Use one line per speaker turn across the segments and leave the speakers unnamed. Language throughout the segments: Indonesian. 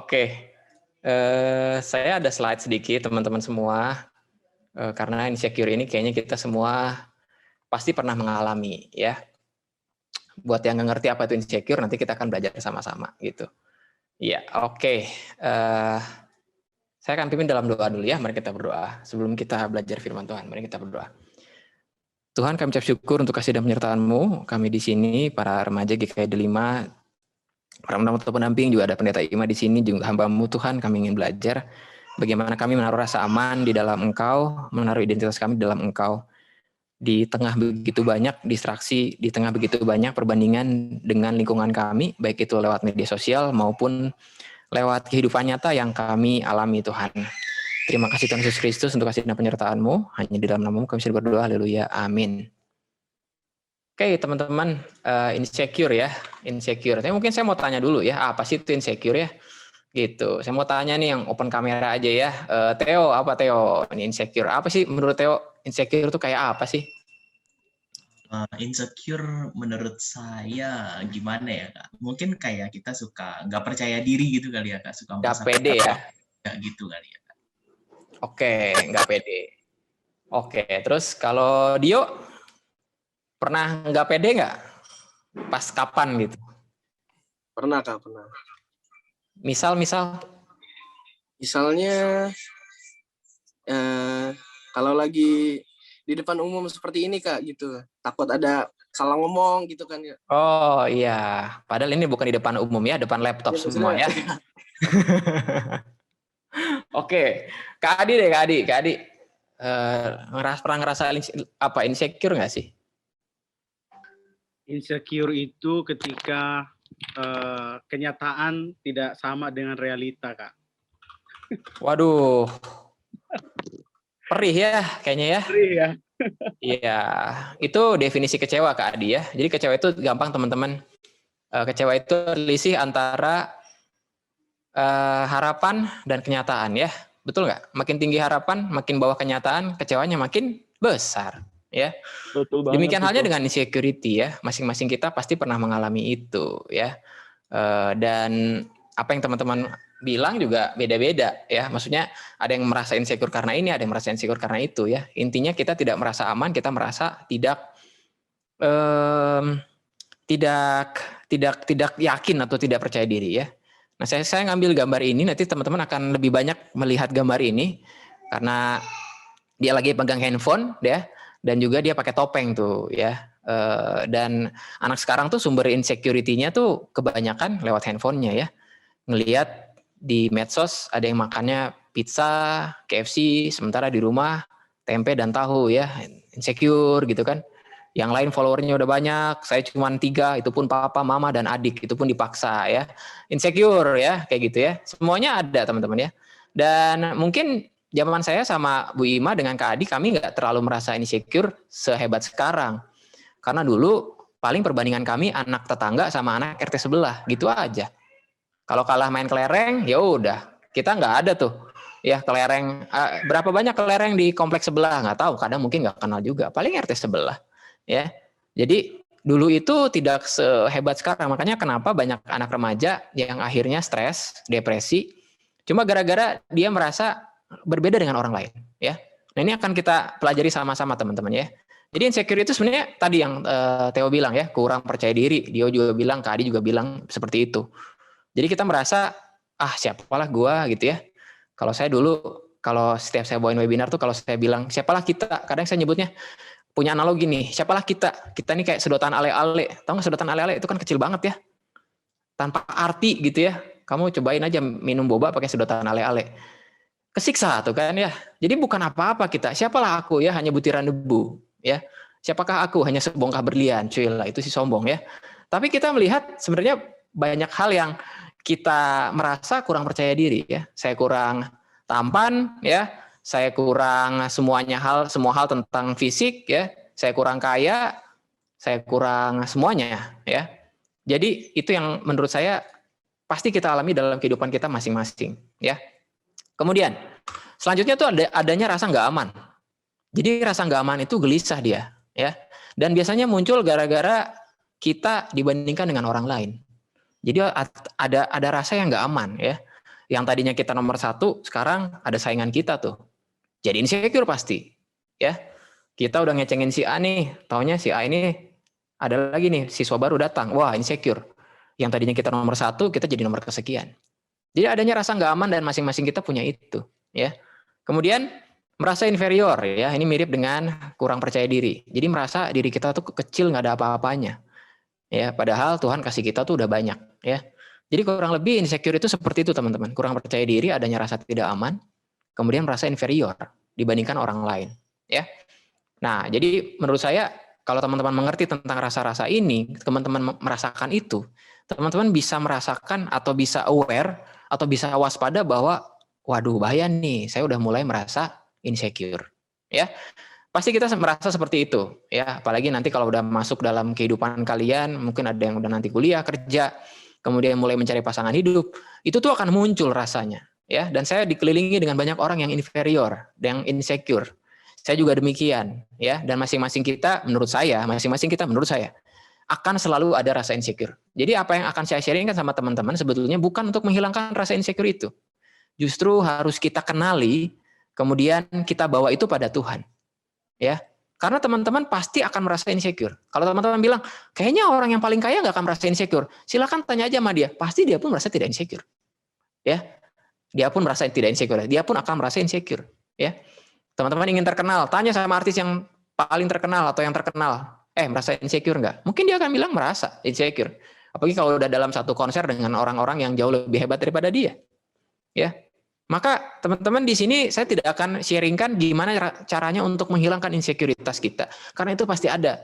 Oke, saya ada slide sedikit teman-teman semua, karena insecure ini kayaknya kita semua pasti pernah mengalami ya. Buat yang nggak ngerti apa itu insecure, nanti kita akan belajar sama-sama gitu. Iya, oke. Saya akan pimpin dalam doa dulu ya. Mari kita berdoa sebelum kita belajar firman Tuhan. Mari kita berdoa. Tuhan, kami ucap syukur untuk kasih dan penyertaan-Mu. Kami di sini, para remaja GKI Delima, para pendamping, juga ada pendeta Ima di sini, juga hamba-Mu Tuhan, kami ingin belajar bagaimana kami menaruh rasa aman di dalam Engkau, menaruh identitas kami di dalam Engkau. Di tengah begitu banyak distraksi, di tengah begitu banyak perbandingan dengan lingkungan kami, baik itu lewat media sosial maupun lewat kehidupan nyata yang kami alami Tuhan. Terima kasih Tuhan Yesus Kristus untuk kasih dan penyertaan-Mu. Hanya di dalam nama-Mu kami bisa berdoa. Haleluya. Amin. Oke, teman-teman, insecure ya. Insecure. Tapi mungkin saya mau tanya dulu ya, apa sih itu insecure ya? Gitu. Saya mau tanya nih yang open kamera aja ya. Theo, apa Theo? Ini insecure. Apa sih menurut Theo insecure itu kayak apa sih?
Insecure menurut saya gimana ya Kak? Mungkin kayak kita suka nggak percaya diri gitu kali ya Kak, suka
Nggak
merasa
pede ya?
nggak gitu kali ya Kak.
Oke, nggak pede. Oke, terus kalau Dio pernah nggak pede nggak? Pas kapan gitu?
Pernah Kak, pernah.
Misalnya
kalau lagi di depan umum seperti ini Kak gitu, takut ada salah ngomong gitu kan ya.
Oh iya, padahal ini bukan di depan umum ya, depan laptop
Ya,
semua ya. Oke, Kak Adi. Pernah ngerasa apa insecure nggak sih?
Insecure itu ketika kenyataan tidak sama dengan realita, Kak.
Waduh, perih ya kayaknya ya.
Perih ya.
Iya, itu definisi kecewa Kak Adi ya. Jadi kecewa itu gampang teman-teman. Kecewa itu selisih antara harapan dan kenyataan ya. Betul nggak? Makin tinggi harapan, makin bawah kenyataan, kecewanya makin besar. Ya.
Betul banget.
Demikian halnya dengan insecurity ya. Masing-masing kita pasti pernah mengalami itu ya. Dan apa yang teman-teman bilang juga beda-beda ya. Maksudnya ada yang merasa insecure karena ini, ada yang merasa insecure karena itu ya. Intinya kita tidak merasa aman, kita merasa tidak yakin atau tidak percaya diri ya. Nah, saya ngambil gambar ini, nanti teman-teman akan lebih banyak melihat gambar ini karena dia lagi pegang handphone ya, dan juga dia pakai topeng tuh ya. Dan anak sekarang tuh sumber insecurity-nya tuh kebanyakan lewat handphonenya ya. Ngelihat di medsos ada yang makannya pizza, KFC, sementara di rumah tempe dan tahu ya, insecure gitu kan. Yang lain followernya udah banyak, saya cuma 3, itu pun papa, mama, dan adik, itu pun dipaksa ya. Insecure ya, kayak gitu ya. Semuanya ada teman-teman ya. Dan mungkin zaman saya sama Bu Ima dengan Kak Adi, kami nggak terlalu merasa insecure sehebat sekarang. Karena dulu paling perbandingan kami anak tetangga sama anak RT sebelah, gitu aja. Kalau kalah main kelereng, ya udah, kita nggak ada tuh. Ya kelereng, berapa banyak kelereng di kompleks sebelah, nggak tahu, kadang mungkin nggak kenal juga, paling RT sebelah. Ya, jadi dulu itu tidak sehebat sekarang. Makanya kenapa banyak anak remaja yang akhirnya stres, depresi, cuma gara-gara dia merasa berbeda dengan orang lain. Ya, nah ini akan kita pelajari sama-sama teman-teman ya. Jadi insecure itu sebenarnya tadi yang Theo bilang ya, kurang percaya diri. Dia juga bilang, Kak Adi juga bilang seperti itu. Jadi kita merasa siapalah gua gitu ya. Kalau saya dulu, kalau setiap saya bawain webinar tuh, kalau saya bilang siapalah kita, kadang saya nyebutnya punya analogi nih, siapalah kita nih kayak sedotan ale-ale. Tahu nggak sedotan ale-ale itu kan kecil banget ya, tanpa arti gitu ya. Kamu cobain aja minum boba pakai sedotan ale-ale, kesiksa tuh kan ya. Jadi bukan apa-apa kita, siapalah aku ya, hanya butiran debu ya. Siapakah aku, hanya sebongkah berlian, cuy lah, itu sih sombong ya. Tapi kita melihat sebenarnya banyak hal yang kita merasa kurang percaya diri ya. Saya kurang tampan ya, saya kurang semua hal tentang fisik ya, saya kurang kaya, saya kurang semuanya ya. Jadi itu yang menurut saya pasti kita alami dalam kehidupan kita masing-masing ya. Kemudian selanjutnya tuh adanya rasa nggak aman. Jadi rasa nggak aman itu gelisah dia ya. Dan biasanya muncul gara-gara kita dibandingkan dengan orang lain. Jadi ada rasa yang nggak aman ya. Yang tadinya kita nomor 1, sekarang ada saingan kita tuh. Jadi insecure pasti. Ya, kita udah ngecengin si A nih, taunya si A ini ada lagi nih, siswa baru datang. Wah, insecure. Yang tadinya kita nomor 1, kita jadi nomor kesekian. Jadi adanya rasa nggak aman dan masing-masing kita punya itu. Ya. Kemudian merasa inferior, ya, ini mirip dengan kurang percaya diri. Jadi merasa diri kita tuh kecil, nggak ada apa-apanya. Ya, padahal Tuhan kasih kita tuh udah banyak. Ya. Jadi kurang lebih insecure itu seperti itu teman-teman. Kurang percaya diri, adanya rasa tidak aman, kemudian merasa inferior dibandingkan orang lain. Ya. Nah, jadi menurut saya kalau teman-teman mengerti tentang rasa-rasa ini, teman-teman merasakan itu, teman-teman bisa merasakan atau bisa aware atau bisa waspada bahwa waduh bahaya nih, saya udah mulai merasa insecure. Ya. Pasti kita merasa seperti itu, ya. Apalagi nanti kalau udah masuk dalam kehidupan kalian, mungkin ada yang udah nanti kuliah, kerja, kemudian mulai mencari pasangan hidup, itu tuh akan muncul rasanya, ya. Dan saya dikelilingi dengan banyak orang yang inferior, yang insecure. Saya juga demikian, ya. Dan masing-masing kita menurut saya akan selalu ada rasa insecure. Jadi apa yang akan saya sharingkan sama teman-teman sebetulnya bukan untuk menghilangkan rasa insecure itu. Justru harus kita kenali, kemudian kita bawa itu pada Tuhan. Ya, karena teman-teman pasti akan merasa insecure. Kalau teman-teman bilang, kayaknya orang yang paling kaya nggak akan merasa insecure, silakan tanya aja sama dia. Pasti dia pun merasa tidak insecure. Ya, dia pun merasa tidak insecure. Dia pun akan merasa insecure. Ya, teman-teman ingin terkenal, tanya sama artis yang paling terkenal atau yang terkenal, merasa insecure nggak? Mungkin dia akan bilang merasa insecure. Apalagi kalau udah dalam satu konser dengan orang-orang yang jauh lebih hebat daripada dia. Ya. Maka teman-teman di sini saya tidak akan sharingkan gimana caranya untuk menghilangkan insekuritas kita. Karena itu pasti ada.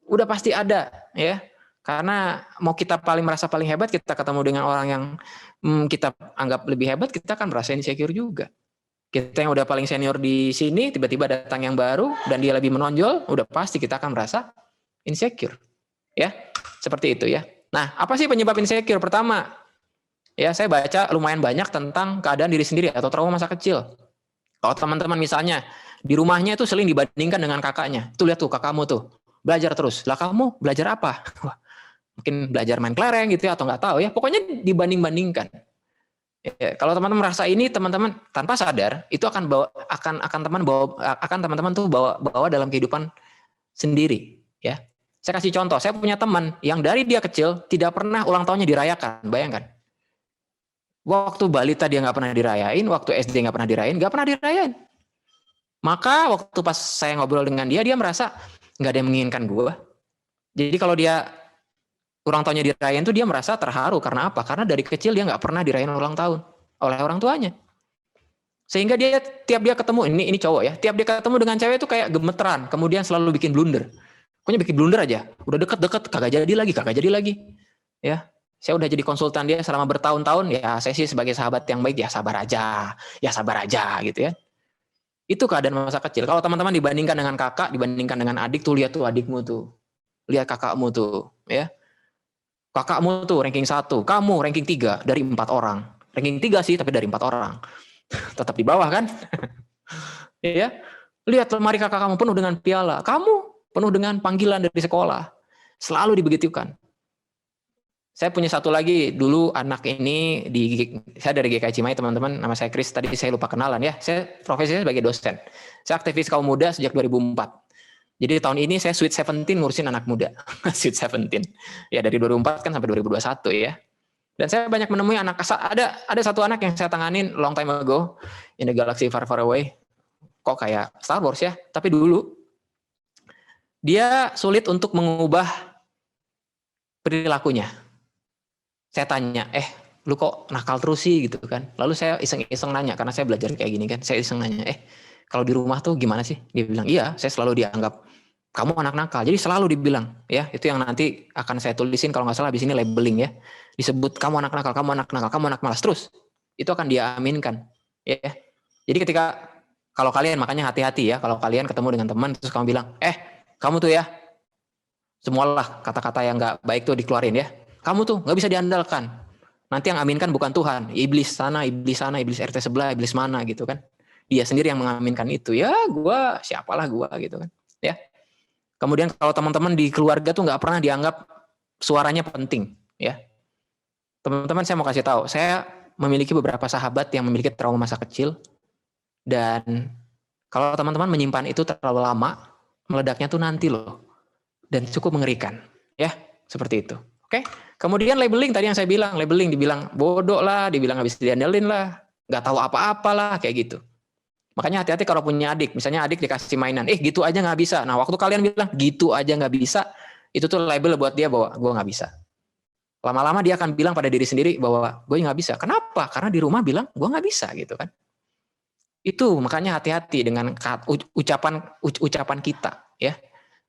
Udah pasti ada, ya. Karena mau kita merasa paling hebat, kita ketemu dengan orang yang kita anggap lebih hebat, kita akan merasa insecure juga. Kita yang udah paling senior di sini, tiba-tiba datang yang baru dan dia lebih menonjol, udah pasti kita akan merasa insecure. Ya, seperti itu ya. Nah, apa sih penyebab insecure? Pertama, ya, saya baca lumayan banyak tentang keadaan diri sendiri atau trauma masa kecil. Kalau teman-teman misalnya di rumahnya itu sering dibandingkan dengan kakaknya. Tuh lihat tuh kakakmu tuh belajar terus. Lah kamu belajar apa? Wah, mungkin belajar main kelereng gitu ya atau nggak tahu ya. Pokoknya dibanding-bandingkan. Ya, kalau teman-teman merasa ini, teman-teman tanpa sadar itu akan teman-teman tuh bawa dalam kehidupan sendiri. Ya, saya kasih contoh. Saya punya teman yang dari dia kecil tidak pernah ulang tahunnya dirayakan. Bayangkan. Waktu balita dia nggak pernah dirayain, waktu SD nggak pernah dirayain. Maka waktu pas saya ngobrol dengan dia merasa nggak ada yang menginginkan gue. Jadi kalau dia ulang tahunnya dirayain tuh dia merasa terharu. Karena apa? Karena dari kecil dia nggak pernah dirayain ulang tahun oleh orang tuanya. Sehingga dia tiap dia ketemu, ini cowok ya, tiap dia ketemu dengan cewek itu kayak gemeteran, kemudian selalu bikin blunder. Pokoknya bikin blunder aja. Udah deket-deket, kagak jadi lagi. Ya. Saya udah jadi konsultan dia selama bertahun-tahun, ya saya sih sebagai sahabat yang baik, ya sabar aja gitu ya. Itu keadaan masa kecil. Kalau teman-teman dibandingkan dengan kakak, dibandingkan dengan adik, tuh lihat tuh adikmu tuh. Lihat kakakmu tuh, ya. Kakakmu tuh ranking 1, kamu ranking 3 dari 4 orang. Ranking 3 sih, tapi dari 4 orang. Tetap di bawah kan? Ya. Lihat lemari kakak kamu penuh dengan piala, kamu penuh dengan panggilan dari sekolah. Selalu dibegitukan. Saya punya satu lagi, dulu anak ini, saya dari GKI Cimahi teman-teman, nama saya Chris, tadi saya lupa kenalan ya, saya profesinya sebagai dosen. Saya aktivis kaum muda sejak 2004. Jadi tahun ini saya Sweet 17 ngurusin anak muda, Sweet 17. Ya dari 2004 kan sampai 2021 ya. Dan saya banyak menemui anak, ada satu anak yang saya tanganin long time ago, in the galaxy far far away, kok kayak Star Wars ya, tapi dulu, dia sulit untuk mengubah perilakunya. Saya tanya, lu kok nakal terus sih gitu kan. Lalu saya iseng-iseng nanya, karena saya belajar kayak gini kan. Saya iseng nanya, kalau di rumah tuh gimana sih? Dia bilang, iya, saya selalu dianggap, kamu anak nakal. Jadi selalu dibilang, ya itu yang nanti akan saya tulisin kalau nggak salah, di sini labeling ya. Disebut, kamu anak nakal, kamu anak nakal, kamu anak malas. Terus, itu akan diaminkan. Ya. Jadi kalau kalian, makanya hati-hati ya, kalau kalian ketemu dengan teman, terus kamu bilang, kamu tuh ya, semualah kata-kata yang nggak baik tuh dikeluarin ya. Kamu tuh nggak bisa diandalkan. Nanti yang aminkan bukan Tuhan. Iblis sana, iblis RT sebelah, iblis mana gitu kan. Dia sendiri yang mengaminkan itu. Ya siapalah gue gitu kan. Ya. Kemudian kalau teman-teman di keluarga tuh nggak pernah dianggap suaranya penting. Ya. Teman-teman saya mau kasih tahu. Saya memiliki beberapa sahabat yang memiliki trauma masa kecil, dan kalau teman-teman menyimpan itu terlalu lama, meledaknya tuh nanti loh, dan cukup mengerikan, ya, seperti itu. Oke, kemudian labeling tadi yang saya bilang, labeling dibilang bodoh lah, dibilang nggak bisa diandelin lah, nggak tahu apa-apa lah, kayak gitu. Makanya hati-hati kalau punya adik, misalnya adik dikasih mainan, gitu aja nggak bisa. Nah, waktu kalian bilang gitu aja nggak bisa, itu tuh label buat dia bahwa gue nggak bisa. Lama-lama dia akan bilang pada diri sendiri bahwa gue nggak bisa. Kenapa? Karena di rumah bilang gue nggak bisa gitu kan. Itu makanya hati-hati dengan ucapan kita, ya.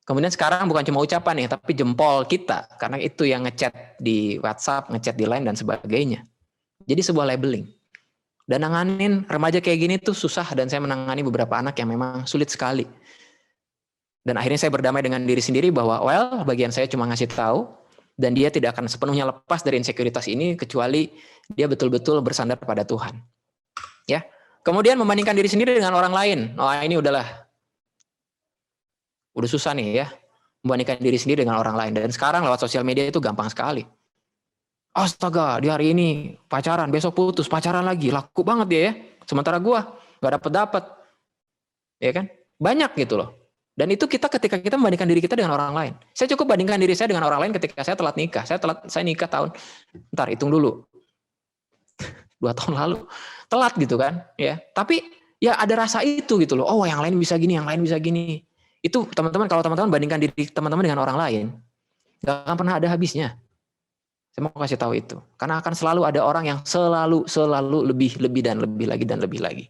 Kemudian sekarang bukan cuma ucapan nih, tapi jempol kita, karena itu yang ngechat di WhatsApp, ngechat di Line dan sebagainya. Jadi sebuah labeling. Dan nanganin remaja kayak gini tuh susah, dan saya menangani beberapa anak yang memang sulit sekali. Dan akhirnya saya berdamai dengan diri sendiri bahwa bagian saya cuma ngasih tahu, dan dia tidak akan sepenuhnya lepas dari insekuritas ini kecuali dia betul-betul bersandar pada Tuhan. Ya. Kemudian membandingkan diri sendiri dengan orang lain. Ini udah susah nih ya, membandingkan diri sendiri dengan orang lain. Dan sekarang lewat sosial media itu gampang sekali. Astaga, di hari ini pacaran, besok putus, pacaran lagi, laku banget dia ya. Sementara gua nggak dapet, ya kan? Banyak gitu loh. Dan itu ketika kita membandingkan diri kita dengan orang lain. Saya cukup bandingkan diri saya dengan orang lain ketika saya telat nikah. Saya nikah hitung dulu, 2 tahun lalu, telat gitu kan? Ya, tapi ya ada rasa itu gitu loh. Oh, yang lain bisa gini, yang lain bisa gini. Itu teman-teman, kalau teman-teman bandingkan diri teman-teman dengan orang lain, nggak akan pernah ada habisnya. Saya mau kasih tahu itu, karena akan selalu ada orang yang selalu lebih dan lebih lagi,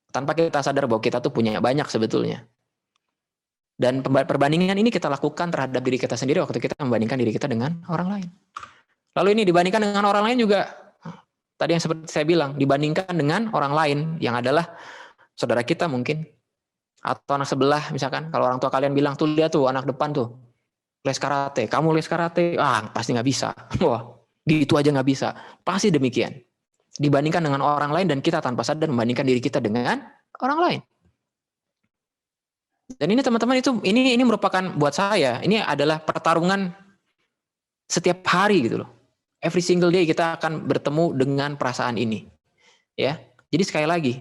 tanpa kita sadar bahwa kita tuh punya banyak sebetulnya. Dan perbandingan ini kita lakukan terhadap diri kita sendiri waktu kita membandingkan diri kita dengan orang lain. Lalu ini dibandingkan dengan orang lain juga, tadi yang seperti saya bilang, dibandingkan dengan orang lain yang adalah saudara kita mungkin, atau anak sebelah misalkan. Kalau orang tua kalian bilang, tuh lihat tuh anak depan tuh les karate, kamu les karate, pasti nggak bisa. Wah, gitu aja nggak bisa. Pasti demikian. Dibandingkan dengan orang lain, dan kita tanpa sadar membandingkan diri kita dengan orang lain. Dan ini teman-teman, ini merupakan buat saya, ini adalah pertarungan setiap hari gitu loh. Every single day kita akan bertemu dengan perasaan ini. Ya. Jadi sekali lagi,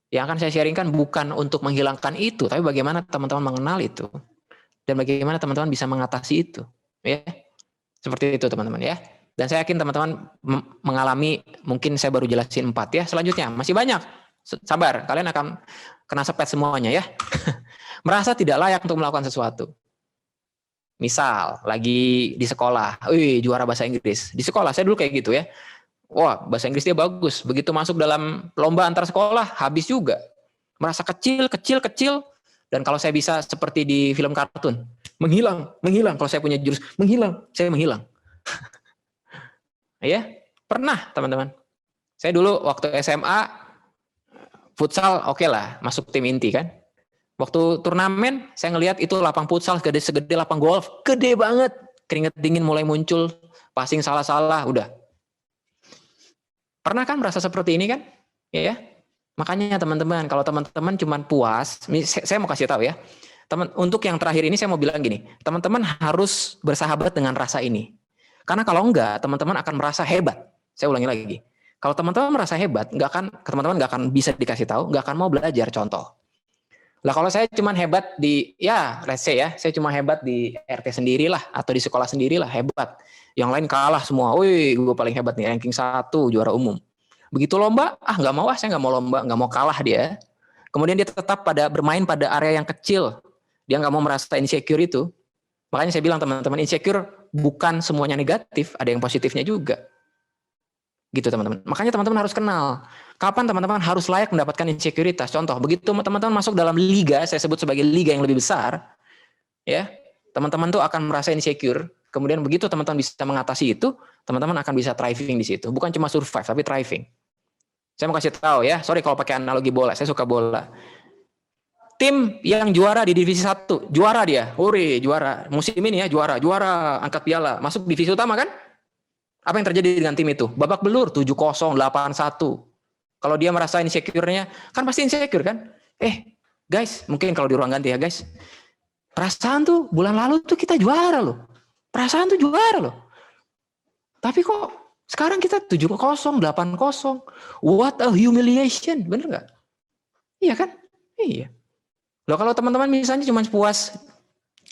yang akan saya sharingkan bukan untuk menghilangkan itu, tapi bagaimana teman-teman mengenal itu. Dan bagaimana teman-teman bisa mengatasi itu, ya, seperti itu teman-teman ya. Dan saya yakin teman-teman mengalami, mungkin saya baru jelasin 4 ya. Selanjutnya masih banyak, sabar, kalian akan kena sepet semuanya ya. Merasa tidak layak untuk melakukan sesuatu. Misal lagi di sekolah, juara bahasa Inggris di sekolah, saya dulu kayak gitu ya. Wah, bahasa Inggris dia bagus. Begitu masuk dalam lomba antar sekolah, habis juga. Merasa kecil. Dan kalau saya bisa seperti di film kartun, menghilang. Kalau saya punya jurus, saya menghilang. Ya, pernah teman-teman. Saya dulu waktu SMA, futsal oke lah, masuk tim inti kan. Waktu turnamen, saya ngelihat itu lapang futsal segede lapang golf, gede banget. Keringat dingin mulai muncul, passing salah-salah, udah. Pernah kan merasa seperti ini kan? Ya. Makanya teman-teman, kalau teman-teman cuma puas, saya mau kasih tahu ya, untuk yang terakhir ini saya mau bilang gini, teman-teman harus bersahabat dengan rasa ini. Karena kalau enggak, teman-teman akan merasa hebat. Saya ulangi lagi. Kalau teman-teman merasa hebat, teman-teman nggak akan bisa dikasih tahu, nggak akan mau belajar. Contoh. Lah kalau saya cuma hebat let's say ya, saya cuma hebat di RT sendirilah atau di sekolah sendirilah, hebat. Yang lain kalah semua. Gue paling hebat nih, ranking 1, juara umum. Begitu lomba, nggak mau, saya nggak mau lomba, nggak mau kalah dia. Kemudian dia tetap bermain pada area yang kecil. Dia nggak mau merasa insecure itu. Makanya saya bilang teman-teman, insecure bukan semuanya negatif, ada yang positifnya juga. Gitu teman-teman. Makanya teman-teman harus kenal kapan teman-teman harus layak mendapatkan insekuritas. Contoh, begitu teman-teman masuk dalam liga, saya sebut sebagai liga yang lebih besar, ya, teman-teman tuh akan merasa insecure. Kemudian begitu teman-teman bisa mengatasi itu, teman-teman akan bisa thriving di situ. Bukan cuma survive, tapi thriving. Saya mau kasih tahu ya, sorry kalau pakai analogi bola, saya suka bola. Tim yang juara di divisi 1, juara dia, juara. Musim ini ya, juara, angkat piala, masuk divisi utama kan? Apa yang terjadi dengan tim itu? Babak belur, 7-0, 8-1. Kalau dia merasa insecure-nya, kan pasti insecure kan? Guys, mungkin kalau di ruang ganti ya guys, perasaan tuh bulan lalu tuh kita juara loh. Perasaan tuh juara loh. Tapi kok Sekarang kita 7-0, 8-0. What a humiliation, bener nggak? Iya kan? Iya. Loh kalau teman-teman misalnya cuma puas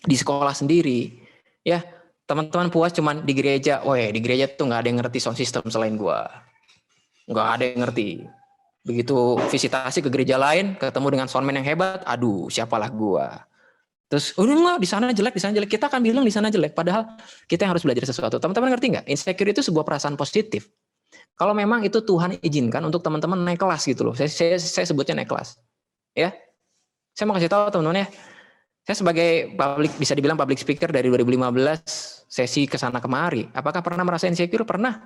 di sekolah sendiri, ya teman-teman puas cuma di gereja, di gereja tuh nggak ada yang ngerti sound system selain gua, nggak ada yang ngerti. Begitu visitasi ke gereja lain, ketemu dengan soundman yang hebat, aduh siapalah gua. Terus, enggak, di sana jelek, kita akan bilang di sana jelek, padahal kita yang harus belajar sesuatu. Teman-teman ngerti nggak? Insecure itu sebuah perasaan positif. Kalau memang itu Tuhan izinkan untuk teman-teman naik kelas gitu loh. Saya sebutnya naik kelas. Ya. Saya mau kasih tahu teman-teman ya. Saya sebagai bisa dibilang public speaker dari 2015 sesi kesana kemari. Apakah pernah merasa insecure? Pernah.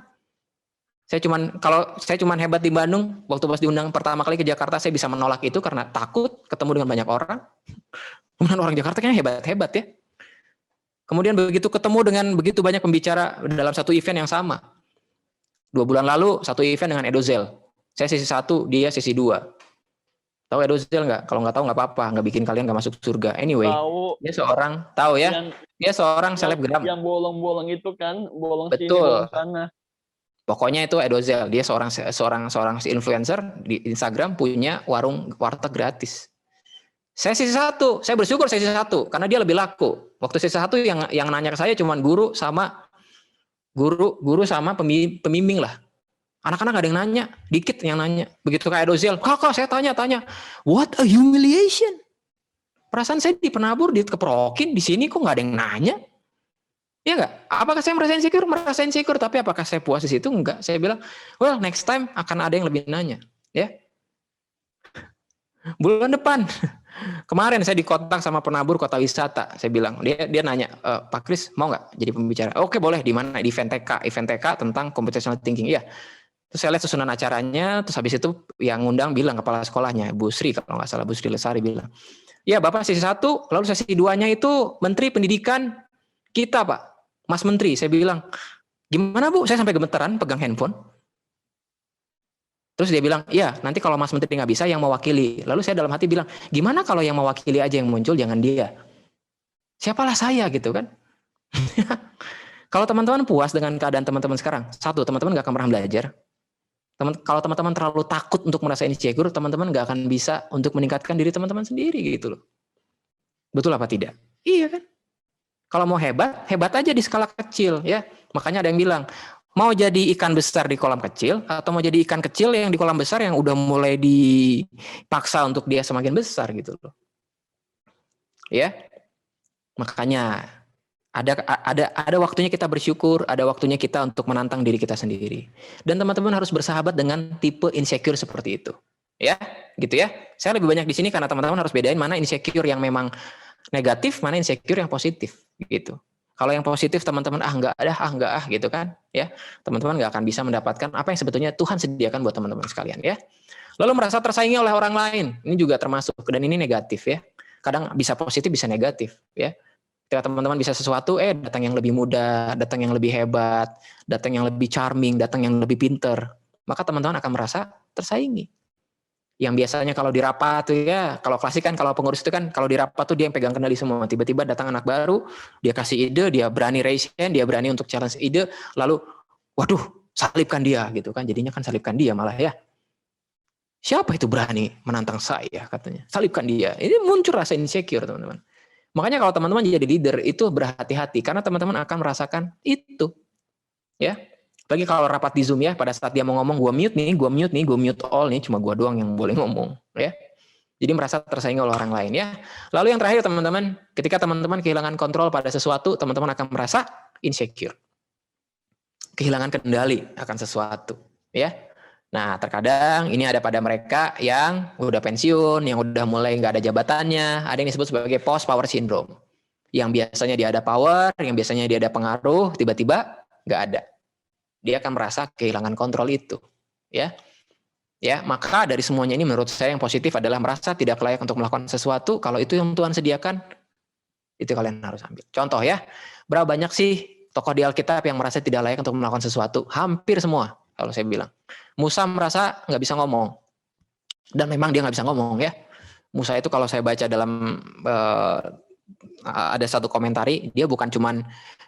Kalau saya cuman hebat di Bandung, waktu pas diundang pertama kali ke Jakarta saya bisa menolak itu karena takut ketemu dengan banyak orang. Kemudian orang Jakarta kayaknya hebat-hebat ya. Kemudian begitu ketemu dengan begitu banyak pembicara dalam satu event yang sama. 2 bulan lalu satu event dengan Edozel. Saya sesi 1, dia sesi 2. Tahu Edozel nggak? Kalau nggak tahu nggak apa-apa, nggak bikin kalian nggak masuk surga. Anyway, dia seorang dia seorang selebgram.
Yang bolong-bolong itu kan, bolong sini,
Betul.
bolong sana.
Pokoknya itu Edozel, dia seorang influencer di Instagram punya warteg gratis. Sesi 1, saya bersyukur sesi 1 karena dia lebih laku. Waktu sesi 1 yang nanya ke saya cuma guru sama pembimbing lah. Anak-anak gak ada yang nanya, dikit yang nanya. Begitu kayak Edozel, kakak saya tanya, what a humiliation. Perasaan saya di penabur, dikeprokin, di sini kok gak ada yang nanya. Iya nggak? Apakah saya merasa insecure? Merasa insecure, tapi apakah saya puas di situ? Enggak. Saya bilang, well next time akan ada yang lebih nanya. Ya. Bulan depan, kemarin saya dikontak sama penabur kota wisata. Saya bilang, dia nanya, Pak Kris mau nggak jadi pembicara? Oke boleh, di mana? Di event TK tentang computational thinking. Iya. Terus saya lihat susunan acaranya, terus habis itu yang ngundang bilang kepala sekolahnya, Bu Sri kalau nggak salah, Bu Sri Lesari bilang, ya Bapak sesi 1, lalu sesi 2-nya itu Menteri Pendidikan kita Pak, Mas Menteri. Saya bilang, gimana Bu? Saya sampai gemeteran pegang handphone. Terus dia bilang, iya nanti kalau Mas Menteri nggak bisa yang mewakili. Lalu saya dalam hati bilang, gimana kalau yang mewakili aja yang muncul, jangan dia. Siapalah saya gitu kan. Kalau teman-teman puas dengan keadaan teman-teman sekarang, satu, teman-teman nggak akan pernah belajar. Kalau teman-teman terlalu takut untuk merasa insecure, teman-teman nggak akan bisa untuk meningkatkan diri teman-teman sendiri gitu loh. Betul apa tidak? Iya kan? Kalau mau hebat, hebat aja di skala kecil ya. Makanya ada yang bilang, mau jadi ikan besar di kolam kecil atau mau jadi ikan kecil yang di kolam besar yang udah mulai dipaksa untuk dia semakin besar gitu loh. Ya. Makanya ada waktunya kita bersyukur, ada waktunya kita untuk menantang diri kita sendiri. Dan teman-teman harus bersahabat dengan tipe insecure seperti itu. Ya, gitu ya. Saya lebih banyak di sini karena teman-teman harus bedain mana insecure yang memang negatif, mana insecure yang positif gitu. Kalau yang positif teman-teman enggak gitu kan, ya. Teman-teman enggak akan bisa mendapatkan apa yang sebetulnya Tuhan sediakan buat teman-teman sekalian ya. Lalu merasa tersaingi oleh orang lain, ini juga termasuk dan ini negatif ya. Kadang bisa positif bisa negatif ya. Ketika teman-teman bisa sesuatu, datang yang lebih muda, datang yang lebih hebat, datang yang lebih charming, datang yang lebih pinter, maka teman-teman akan merasa tersaingi. Yang biasanya kalau di rapat tuh ya, kalau klasik kan, kalau pengurus itu kan, kalau di rapat tuh dia yang pegang kendali semua. Tiba-tiba datang anak baru, dia kasih ide, dia berani raise hand, dia berani untuk challenge ide, lalu, waduh, salibkan dia gitu kan, jadinya kan salibkan dia malah ya. Siapa itu berani menantang saya katanya? Salibkan dia. Ini muncul rasa insecure teman-teman. Makanya kalau teman-teman jadi leader itu berhati-hati karena teman-teman akan merasakan itu. Ya. Bagi kalau rapat di Zoom ya, pada saat dia mau ngomong gue mute all nih, cuma gue doang yang boleh ngomong, ya. Jadi merasa tersaingi oleh orang lain ya. Lalu yang terakhir teman-teman, ketika teman-teman kehilangan kontrol pada sesuatu, teman-teman akan merasa insecure. Kehilangan kendali akan sesuatu, ya. Nah, terkadang ini ada pada mereka yang udah pensiun, yang udah mulai nggak ada jabatannya, ada yang disebut sebagai post power syndrome. Yang biasanya dia ada power, yang biasanya dia ada pengaruh, tiba-tiba nggak ada. Dia akan merasa kehilangan kontrol itu, ya. Ya, maka dari semuanya ini menurut saya yang positif adalah merasa tidak layak untuk melakukan sesuatu. Kalau itu yang Tuhan sediakan, itu kalian harus ambil. Contoh ya, berapa banyak sih tokoh di Alkitab yang merasa tidak layak untuk melakukan sesuatu? Hampir semua, kalau saya bilang. Musa merasa nggak bisa ngomong, dan memang dia nggak bisa ngomong ya. Musa itu kalau saya baca dalam ada satu komentari, dia bukan cuman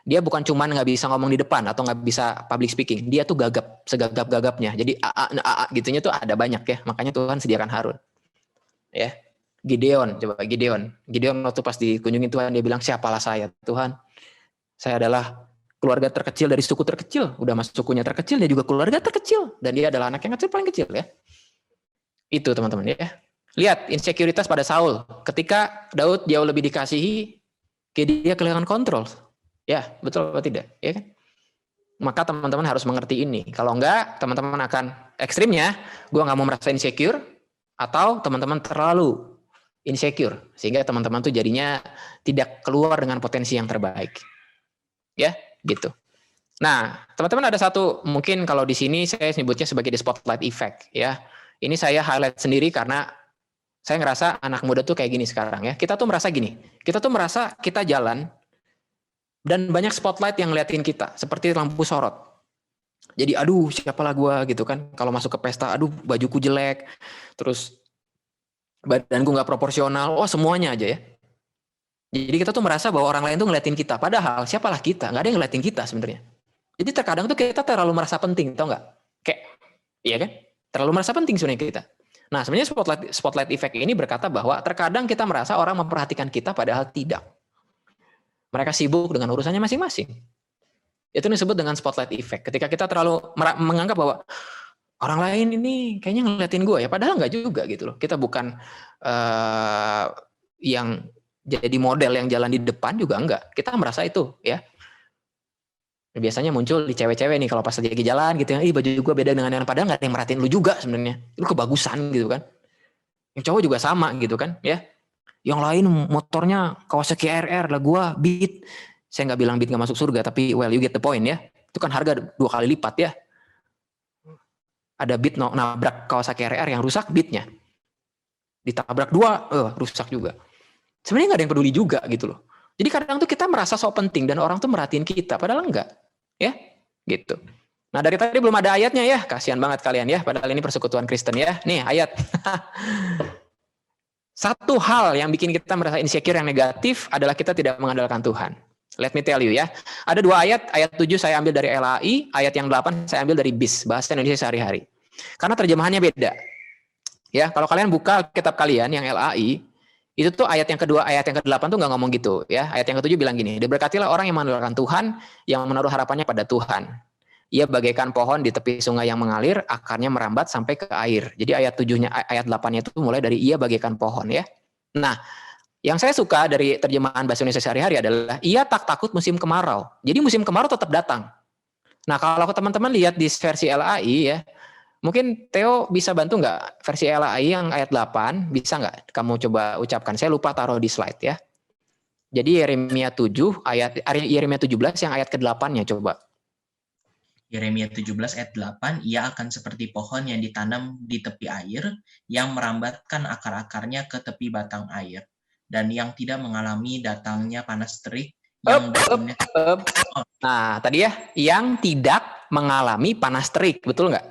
nggak bisa ngomong di depan atau nggak bisa public speaking, dia tuh gagap, segagap-gagapnya. Jadi gitunya tuh ada banyak ya. Makanya Tuhan sediakan Harun. Ya. Gideon waktu pas dikunjungi Tuhan, dia bilang, siapalah saya Tuhan, saya adalah keluarga terkecil dari suku terkecil, udah masuk sukunya terkecil, dia juga keluarga terkecil, dan dia adalah anak yang kecil paling kecil ya. Itu teman-teman ya. Lihat insekuritas pada Saul, ketika Daud jauh lebih dikasihi, dia kehilangan kontrol. Ya, betul atau tidak? Ya kan? Maka teman-teman harus mengerti ini. Kalau enggak, teman-teman akan ekstrimnya, gue nggak mau merasa insecure, atau teman-teman terlalu insecure, sehingga teman-teman tuh jadinya tidak keluar dengan potensi yang terbaik. Ya, gitu. Nah, teman-teman ada satu, mungkin kalau di sini saya sebutnya sebagai the spotlight effect ya. Ini saya highlight sendiri karena saya ngerasa anak muda tuh kayak gini sekarang ya. Kita tuh merasa gini, kita tuh merasa kita jalan dan banyak spotlight yang ngeliatin kita, seperti lampu sorot. Jadi aduh siapalah gua gitu kan, kalau masuk ke pesta, aduh bajuku jelek, terus badanku nggak proporsional, semuanya aja ya. Jadi kita tuh merasa bahwa orang lain tuh ngeliatin kita, padahal siapalah kita, nggak ada yang ngeliatin kita sebenarnya. Jadi terkadang tuh kita terlalu merasa penting, tau nggak? Kayak, iya kan? Terlalu merasa penting sebenarnya kita. Nah sebenarnya spotlight effect ini berkata bahwa terkadang kita merasa orang memperhatikan kita, padahal tidak. Mereka sibuk dengan urusannya masing-masing. Itu disebut dengan spotlight effect. Ketika kita terlalu menganggap bahwa orang lain ini kayaknya ngeliatin gue ya, padahal nggak juga gitu loh. Kita bukan yang jadi model yang jalan di depan juga enggak. Kita merasa itu ya. Biasanya muncul di cewek-cewek nih kalau pas lagi jalan gitu, baju gue beda dengan yang, padahal nggak ada yang merhatiin lu juga sebenarnya. Lu kebagusan gitu kan. Yang cowok juga sama gitu kan ya. Yang lain motornya Kawasaki RR lah, gue Beat. Saya nggak bilang Beat nggak masuk surga, tapi well you get the point ya. Itu kan harga 2 kali lipat ya. Ada Beat nabrak Kawasaki RR yang rusak Beatnya. Ditabrak 2, rusak juga. Sebenarnya nggak ada yang peduli juga gitu loh. Jadi kadang tuh kita merasa so penting dan orang tuh merhatiin kita, padahal enggak. Ya, gitu. Nah dari tadi belum ada ayatnya ya, kasihan banget kalian ya, padahal ini persekutuan Kristen ya. Nih ayat. Satu hal yang bikin kita merasa insecure yang negatif adalah kita tidak mengandalkan Tuhan. Let me tell you ya. Ada 2 ayat, ayat 7 saya ambil dari LAI, ayat yang 8 saya ambil dari BIS, Bahasa Indonesia Sehari-Hari. Karena terjemahannya beda. Ya, kalau kalian buka kitab kalian yang LAI, itu tuh ayat yang kedua, ayat yang ke-8 tuh nggak ngomong gitu ya. Ayat yang ke-7 bilang gini, diberkatilah orang yang mengandalkan Tuhan, yang menaruh harapannya pada Tuhan. Ia bagaikan pohon di tepi sungai yang mengalir, akarnya merambat sampai ke air. Jadi ayat 7-nya, ayat 8-nya itu mulai dari ia bagaikan pohon ya. Nah, yang saya suka dari terjemahan Bahasa Indonesia Sehari-Hari adalah ia tak takut musim kemarau. Jadi musim kemarau tetap datang. Nah, kalau teman-teman lihat di versi LAI ya, mungkin Theo bisa bantu nggak versi LAI yang ayat 8, bisa nggak kamu coba ucapkan? Saya lupa taruh di slide ya. Jadi Yeremia 17 yang ayat ke-8-nya coba.
Yeremia 17 ayat 8, ia akan seperti pohon yang ditanam di tepi air, yang merambatkan akar-akarnya ke tepi batang air, dan yang tidak mengalami datangnya panas terik, yang daunnya...
Nah, tadi ya, yang tidak mengalami panas terik, betul nggak?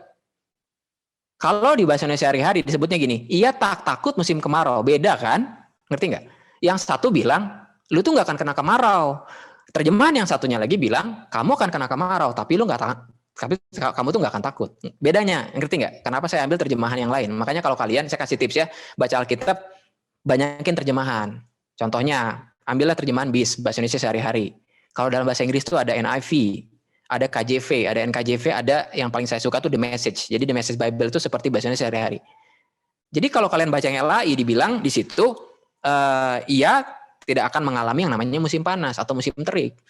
Kalau di Bahasa Indonesia Sehari-Hari disebutnya gini, ia tak takut musim kemarau, beda kan? Ngerti nggak? Yang satu bilang, lu tuh nggak akan kena kemarau. Terjemahan yang satunya lagi bilang, kamu akan kena kemarau, tapi kamu tuh nggak akan takut. Bedanya, ngerti nggak? Kenapa saya ambil terjemahan yang lain? Makanya kalau kalian, saya kasih tips ya, baca Alkitab, banyakin terjemahan. Contohnya, ambillah terjemahan BIS, Bahasa Indonesia Sehari-Hari. Kalau dalam bahasa Inggris tuh ada NIV, ada KJV, ada NKJV, ada yang paling saya suka tuh The Message. Jadi The Message Bible itu seperti Bahasa Indonesia Sehari-Hari. Jadi kalau kalian baca yang LAI, dibilang di situ, ia tidak akan mengalami yang namanya musim panas atau musim terik.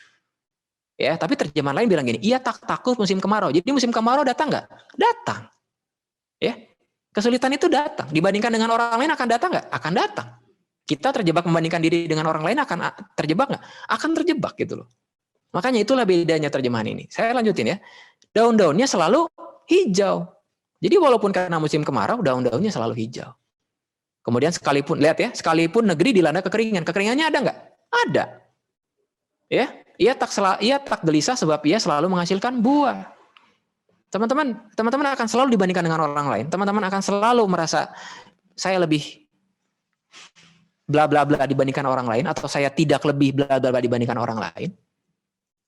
Ya, tapi terjemahan lain bilang gini, ia tak takut musim kemarau. Jadi musim kemarau datang nggak? Datang. Ya, kesulitan itu datang. Dibandingkan dengan orang lain akan datang nggak? Akan datang. Kita terjebak membandingkan diri dengan orang lain akan terjebak nggak? Akan terjebak gitu loh. Makanya itulah bedanya terjemahan ini. Saya lanjutin ya. Daun-daunnya selalu hijau. Jadi walaupun karena musim kemarau, daun-daunnya selalu hijau. Kemudian sekalipun, lihat ya, sekalipun negeri dilanda kekeringan. Kekeringannya ada nggak? Ada. Ya, ia tak gelisah sebab ia selalu menghasilkan buah. Teman-teman akan selalu dibandingkan dengan orang lain. Teman-teman akan selalu merasa saya lebih bla bla bla dibandingkan orang lain, atau saya tidak lebih bla bla bla dibandingkan orang lain,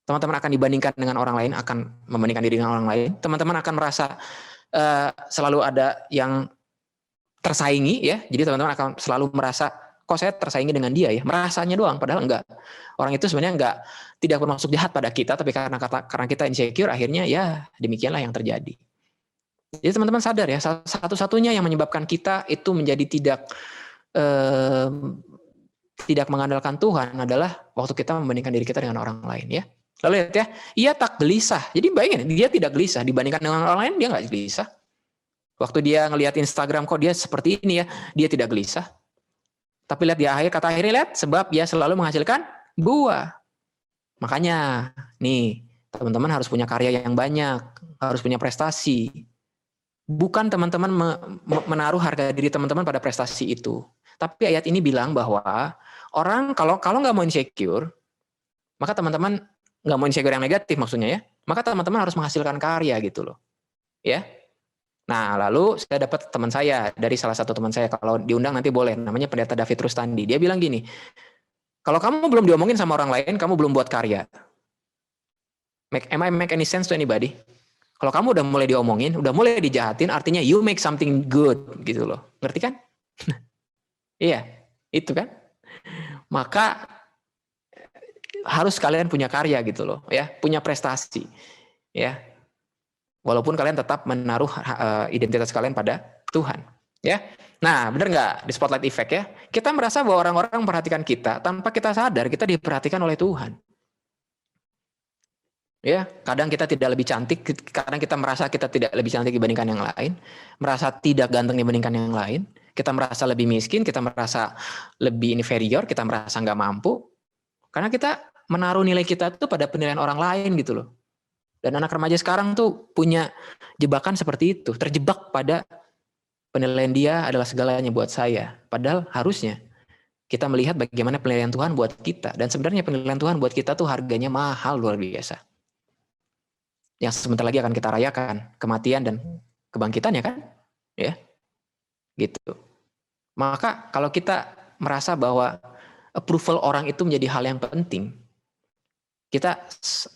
teman-teman akan dibandingkan dengan orang lain, akan membandingkan diri dengan orang lain, teman-teman akan merasa selalu ada yang tersaingi ya. Jadi teman-teman akan selalu merasa kok saya tersaingi dengan dia ya, merasanya doang, padahal enggak. Orang itu sebenarnya enggak, tidak bermaksud jahat pada kita, tapi karena kita insecure, akhirnya ya demikianlah yang terjadi. Jadi teman-teman sadar ya, satu-satunya yang menyebabkan kita itu menjadi tidak mengandalkan Tuhan adalah waktu kita membandingkan diri kita dengan orang lain ya. Lalu lihat ya, ia tak gelisah. Jadi bayangin, dia tidak gelisah dibandingkan dengan orang lain, dia nggak gelisah. Waktu dia ngelihat Instagram kok dia seperti ini ya, dia tidak gelisah. Tapi lihat di akhir, kata akhirnya lihat, sebab dia selalu menghasilkan buah. Makanya nih, teman-teman harus punya karya yang banyak, harus punya prestasi. Bukan teman-teman menaruh harga diri teman-teman pada prestasi itu. Tapi ayat ini bilang bahwa orang kalau nggak mau insecure, maka teman-teman nggak mau insecure yang negatif maksudnya ya, maka teman-teman harus menghasilkan karya gitu loh. Ya. Nah, lalu saya dapat teman saya, dari salah satu teman saya, kalau diundang nanti boleh, namanya Pendeta David Rustandi. Dia bilang gini, kalau kamu belum diomongin sama orang lain, kamu belum buat karya. Am I make any sense to anybody? Kalau kamu udah mulai diomongin, udah mulai dijahatin, artinya you make something good gitu loh. Ngerti kan? Iya, itu kan. Maka harus kalian punya karya gitu loh, ya, punya prestasi, ya. Walaupun kalian tetap menaruh identitas kalian pada Tuhan, ya. Nah, benar nggak di spotlight effect ya? Kita merasa bahwa orang-orang memperhatikan kita tanpa kita sadar kita diperhatikan oleh Tuhan. Ya, kadang kita tidak lebih cantik, kadang kita merasa kita tidak lebih cantik dibandingkan yang lain, merasa tidak ganteng dibandingkan yang lain, kita merasa lebih miskin, kita merasa lebih inferior, kita merasa nggak mampu, karena kita menaruh nilai kita tuh pada penilaian orang lain gitu loh. Dan anak remaja sekarang tuh punya jebakan seperti itu, terjebak pada penilaian dia adalah segalanya buat saya. Padahal harusnya kita melihat bagaimana penilaian Tuhan buat kita, dan sebenarnya penilaian Tuhan buat kita tuh harganya mahal luar biasa. Yang sebentar lagi akan kita rayakan, kematian dan kebangkitannya kan, ya, gitu. Maka kalau kita merasa bahwa approval orang itu menjadi hal yang penting, kita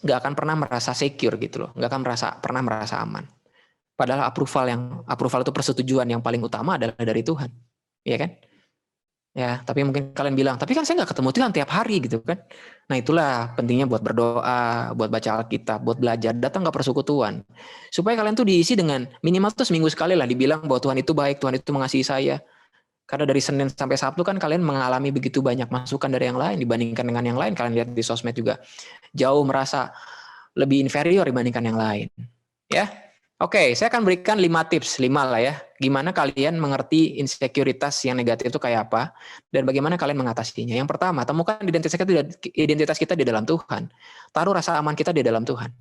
nggak akan pernah merasa secure gitu loh, nggak akan pernah merasa aman. Padahal approval itu persetujuan yang paling utama adalah dari Tuhan, ya kan? Ya, tapi mungkin kalian bilang, tapi kan saya nggak ketemu Tuhan tiap hari gitu kan. Nah itulah pentingnya buat berdoa, buat baca Alkitab, buat belajar, datang ke persekutuan. Supaya kalian tuh diisi dengan minimal tuh seminggu sekali lah dibilang bahwa Tuhan itu baik, Tuhan itu mengasihi saya. Karena dari Senin sampai Sabtu kan kalian mengalami begitu banyak masukan dari yang lain dibandingkan dengan yang lain. Kalian lihat di sosmed juga jauh merasa lebih inferior dibandingkan yang lain. Ya. Oke, saya akan berikan 5 tips, 5 lah ya. Gimana kalian mengerti insekuritas yang negatif itu kayak apa, dan bagaimana kalian mengatasinya. Yang pertama, temukan identitas kita di dalam Tuhan. Taruh rasa aman kita di dalam Tuhan.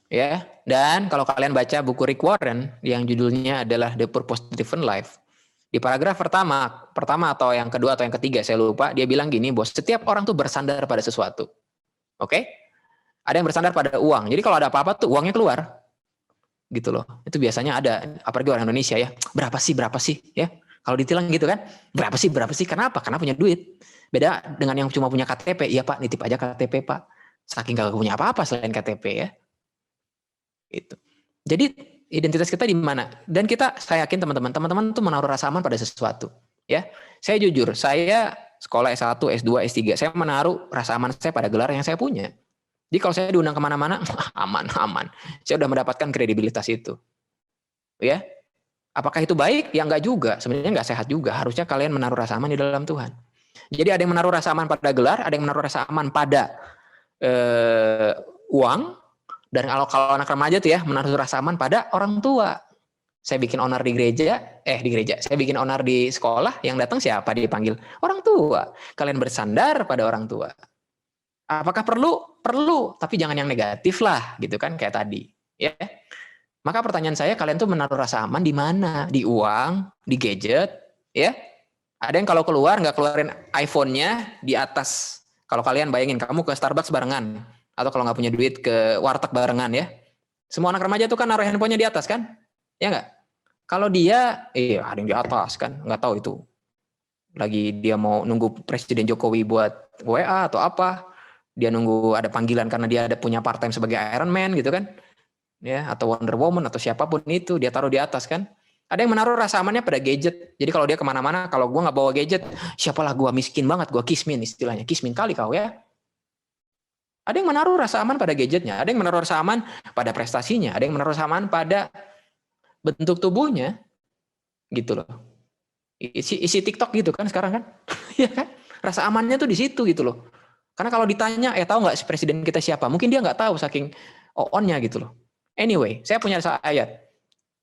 Ya, dan kalau kalian baca buku Rick Warren yang judulnya adalah The Purpose Driven Life, di paragraf pertama atau yang kedua atau yang ketiga saya lupa, dia bilang gini, bos, setiap orang tuh bersandar pada sesuatu. Oke? Ada yang bersandar pada uang. Jadi kalau ada apa-apa tuh uangnya keluar. Gitu loh. Itu biasanya ada, apalagi orang Indonesia ya. Berapa sih ya? Kalau ditilang gitu kan, berapa sih? Kenapa? Karena punya duit. Beda dengan yang cuma punya KTP. Iya Pak, nitip aja KTP Pak. Saking gak punya apa-apa selain KTP ya. Gitu. Jadi identitas kita di mana? Dan saya yakin teman-teman tuh menaruh rasa aman pada sesuatu. Ya, saya jujur, saya sekolah S1, S2, S3, saya menaruh rasa aman saya pada gelar yang saya punya. Jadi kalau saya diundang kemana-mana, aman. Saya udah mendapatkan kredibilitas itu. Ya, apakah itu baik? Ya enggak juga. Sebenarnya enggak sehat juga. Harusnya kalian menaruh rasa aman di dalam Tuhan. Jadi ada yang menaruh rasa aman pada gelar, ada yang menaruh rasa aman pada uang, dan kalau anak remaja tuh ya menaruh rasa aman pada orang tua. Saya bikin onar di gereja. Saya bikin onar di sekolah, yang datang siapa dipanggil? Orang tua. Kalian bersandar pada orang tua. Apakah perlu? Perlu, tapi jangan yang negatif lah, gitu kan, kayak tadi. Ya. Maka pertanyaan saya, kalian tuh menaruh rasa aman di mana? Di uang, di gadget, ya? Ada yang kalau keluar nggak keluarin iPhone-nya di atas. Kalau kalian bayangin, kamu ke Starbucks barengan, atau kalau nggak punya duit ke warteg barengan ya. Semua anak remaja tuh kan naruh handphonenya di atas kan? Ya nggak? Kalau dia, ada yang di atas kan, nggak tahu itu Lagi dia mau nunggu Presiden Jokowi buat WA atau apa. Dia nunggu ada panggilan karena dia ada punya part time sebagai Iron Man gitu kan. Ya, atau Wonder Woman atau siapapun itu dia taruh di atas kan. Ada yang menaruh rasa amannya pada gadget. Jadi kalau dia kemana-mana, kalau gue nggak bawa gadget, siapalah gue miskin banget, gue kismin istilahnya. Kismin kali kau ya. Ada yang menaruh rasa aman pada gadgetnya, ada yang menaruh rasa aman pada prestasinya, ada yang menaruh rasa aman pada bentuk tubuhnya, gitu loh. Isi TikTok gitu kan sekarang kan, ya kan? Rasa amannya tuh di situ gitu loh. Karena kalau ditanya, tahu nggak presiden kita siapa? Mungkin dia nggak tahu saking on-nya gitu loh. Anyway, saya punya ayat.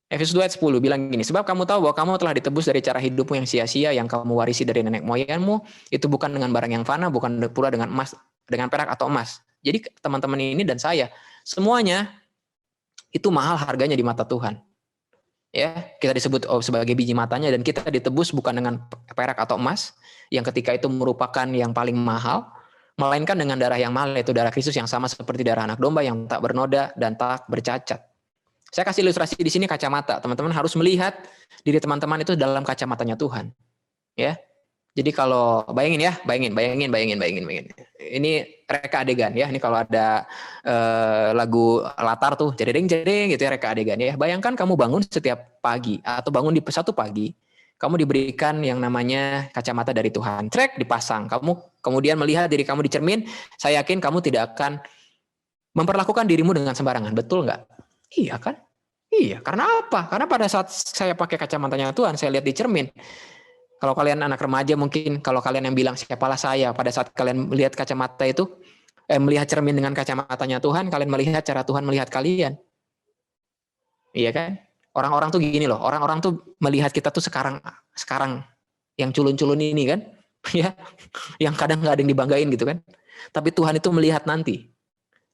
Efesus 2 ayat 10 bilang gini, sebab kamu tahu bahwa kamu telah ditebus dari cara hidupmu yang sia-sia yang kamu warisi dari nenek moyangmu, itu bukan dengan barang yang fana, bukan pula dengan emas, dengan perak atau emas. Jadi teman-teman ini dan saya, semuanya itu mahal harganya di mata Tuhan. Ya, kita disebut sebagai biji matanya dan kita ditebus bukan dengan perak atau emas yang ketika itu merupakan yang paling mahal, melainkan dengan darah yang mahal, yaitu darah Kristus yang sama seperti darah anak domba yang tak bernoda dan tak bercacat. Saya kasih ilustrasi di sini kacamata. Teman-teman harus melihat diri teman-teman itu dalam kacamatanya Tuhan. Ya. Jadi kalau bayangin. Ini reka adegan ya. Ini kalau ada lagu latar tuh jedeng gitu ya, reka adegan ya. Bayangkan kamu bangun setiap pagi atau bangun di satu pagi, kamu diberikan yang namanya kacamata dari Tuhan. Trek dipasang. Kamu kemudian melihat diri kamu di cermin, saya yakin kamu tidak akan memperlakukan dirimu dengan sembarangan. Betul nggak? Iya kan? Iya. Karena apa? Karena pada saat saya pakai kacamatanya Tuhan, saya lihat di cermin. Kalau kalian anak remaja mungkin, kalau kalian yang bilang siapalah saya, pada saat kalian melihat kacamata itu, melihat cermin dengan kacamatanya Tuhan, kalian melihat cara Tuhan melihat kalian. Iya kan? Orang-orang tuh gini loh, orang-orang tuh melihat kita tuh sekarang yang culun-culun ini kan, ya, yang kadang nggak ada yang dibanggain gitu kan. Tapi Tuhan itu melihat nanti.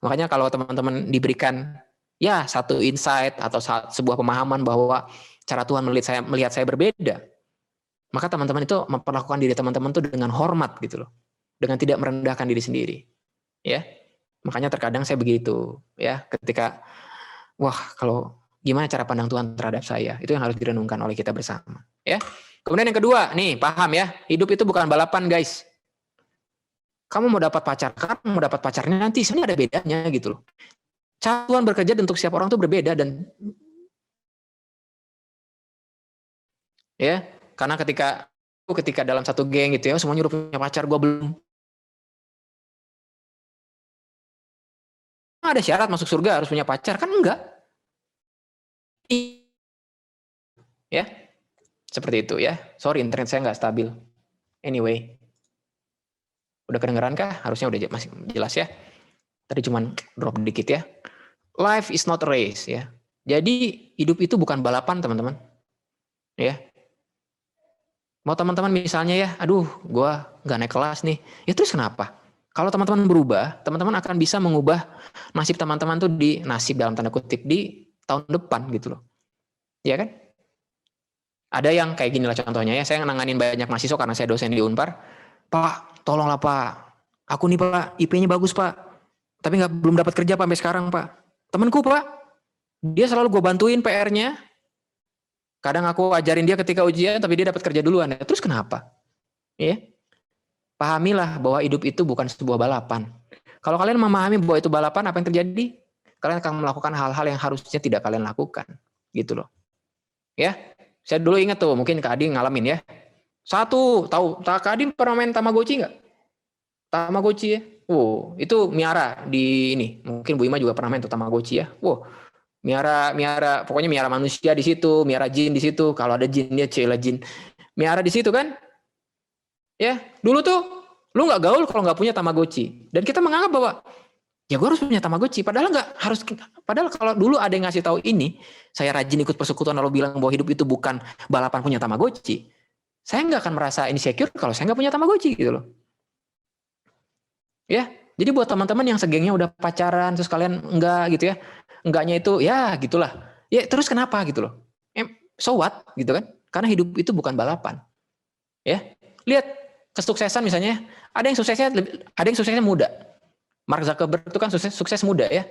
Makanya kalau teman-teman diberikan ya satu insight atau sebuah pemahaman bahwa cara Tuhan melihat saya berbeda, maka teman-teman itu memperlakukan diri teman-teman itu dengan hormat gitu loh, dengan tidak merendahkan diri sendiri, ya. Makanya terkadang saya begitu, ya, ketika wah kalau gimana cara pandang Tuhan terhadap saya, itu yang harus direnungkan oleh kita bersama, ya. Kemudian yang kedua, nih paham ya, hidup itu bukan balapan guys. Kamu mau dapat pacar, kamu mau dapat pacarnya nanti sebenarnya ada bedanya gitu loh. Cara Tuhan bekerja untuk setiap orang itu berbeda dan ya, karena ketika dalam satu geng gitu ya, semuanya udah punya pacar, gue belum. Ada syarat masuk surga harus punya pacar kan? Enggak. Ya, seperti itu ya. Sorry internet saya nggak stabil. Anyway, udah kedengeran kah? Harusnya udah masih jelas ya. Tadi cuman drop dikit ya. Life is not a race ya. Jadi hidup itu bukan balapan teman-teman. Ya. Mau teman-teman misalnya ya, aduh gue nggak naik kelas nih. Ya terus kenapa? Kalau teman-teman berubah, teman-teman akan bisa mengubah nasib teman-teman tuh di nasib dalam tanda kutip di tahun depan gitu loh. Ya kan? Ada yang kayak gini lah contohnya ya, saya nanganin banyak mahasiswa karena saya dosen di Unpar. Pak, tolonglah Pak. Aku nih Pak, IP-nya bagus Pak. Tapi belum dapat kerja Pak sampai sekarang Pak. Temanku Pak, dia selalu gue bantuin PR-nya. Kadang aku ajarin dia ketika ujian, tapi dia dapat kerja duluan. Terus kenapa? Ya, pahamilah bahwa hidup itu bukan sebuah balapan. Kalau kalian memahami bahwa itu balapan, apa yang terjadi? Kalian akan melakukan hal-hal yang harusnya tidak kalian lakukan, gitu loh. Ya, saya dulu ingat tuh, mungkin Kak Adi ngalamin ya. Tahu Kak Adi pernah main Tamagotchi nggak? Tamagotchi ya. Itu miara di ini. Mungkin Bu Ima juga pernah main tuh Tamagotchi ya. Miara, pokoknya miara manusia di situ, miara jin di situ. Kalau ada jin dia cila jin. Miara di situ kan? Ya, dulu tuh lu nggak gaul kalau nggak punya Tamagotchi. Dan kita menganggap bahwa ya gue harus punya Tamagotchi. Padahal nggak harus. Padahal kalau dulu ada yang ngasih tahu ini, saya rajin ikut persekutuan lalu bilang bahwa hidup itu bukan balapan punya Tamagotchi. Saya nggak akan merasa insecure kalau saya nggak punya Tamagotchi gitu loh. Ya, jadi buat teman-teman yang segengnya udah pacaran terus kalian enggak gitu ya. Enggaknya itu ya gitulah. Ya terus kenapa gitu loh. So what gitu kan. Karena hidup itu bukan balapan. Ya. Lihat kesuksesan misalnya. Ada yang suksesnya muda. Mark Zuckerberg itu kan sukses muda ya.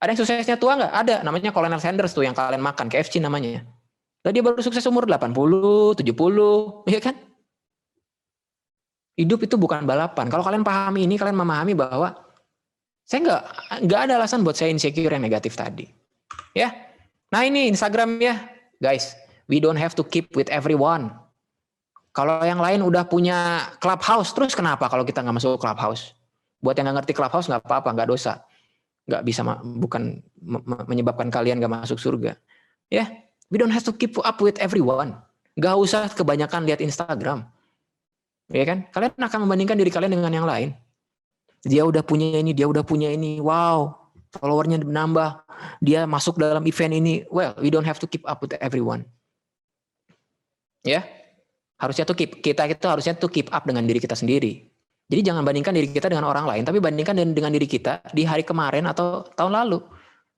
Ada yang suksesnya tua nggak? Ada. Namanya Colonel Sanders tuh yang kalian makan. KFC namanya. Lalu dia baru sukses umur 80, 70. Ya kan. Hidup itu bukan balapan. Kalau kalian pahami ini, kalian memahami bahwa saya nggak ada alasan buat saya insecure yang negatif tadi. Ya. Nah ini Instagram ya, guys. We don't have to keep with everyone. Kalau yang lain udah punya Clubhouse, terus kenapa kalau kita nggak masuk Clubhouse? Buat yang nggak ngerti Clubhouse nggak apa-apa, nggak dosa. Nggak bisa, bukan menyebabkan kalian nggak masuk surga. Ya, we don't have to keep up with everyone. Nggak usah kebanyakan lihat Instagram. Ya kan? Kalian akan membandingkan diri kalian dengan yang lain. Dia udah punya ini, dia udah punya ini. Wow, followernya menambah. Dia masuk dalam event ini. Well, we don't have to keep up with everyone. Ya, harusnya tuh kita itu harusnya tuh keep up dengan diri kita sendiri. Jadi jangan bandingkan diri kita dengan orang lain, tapi bandingkan dengan diri kita di hari kemarin atau tahun lalu.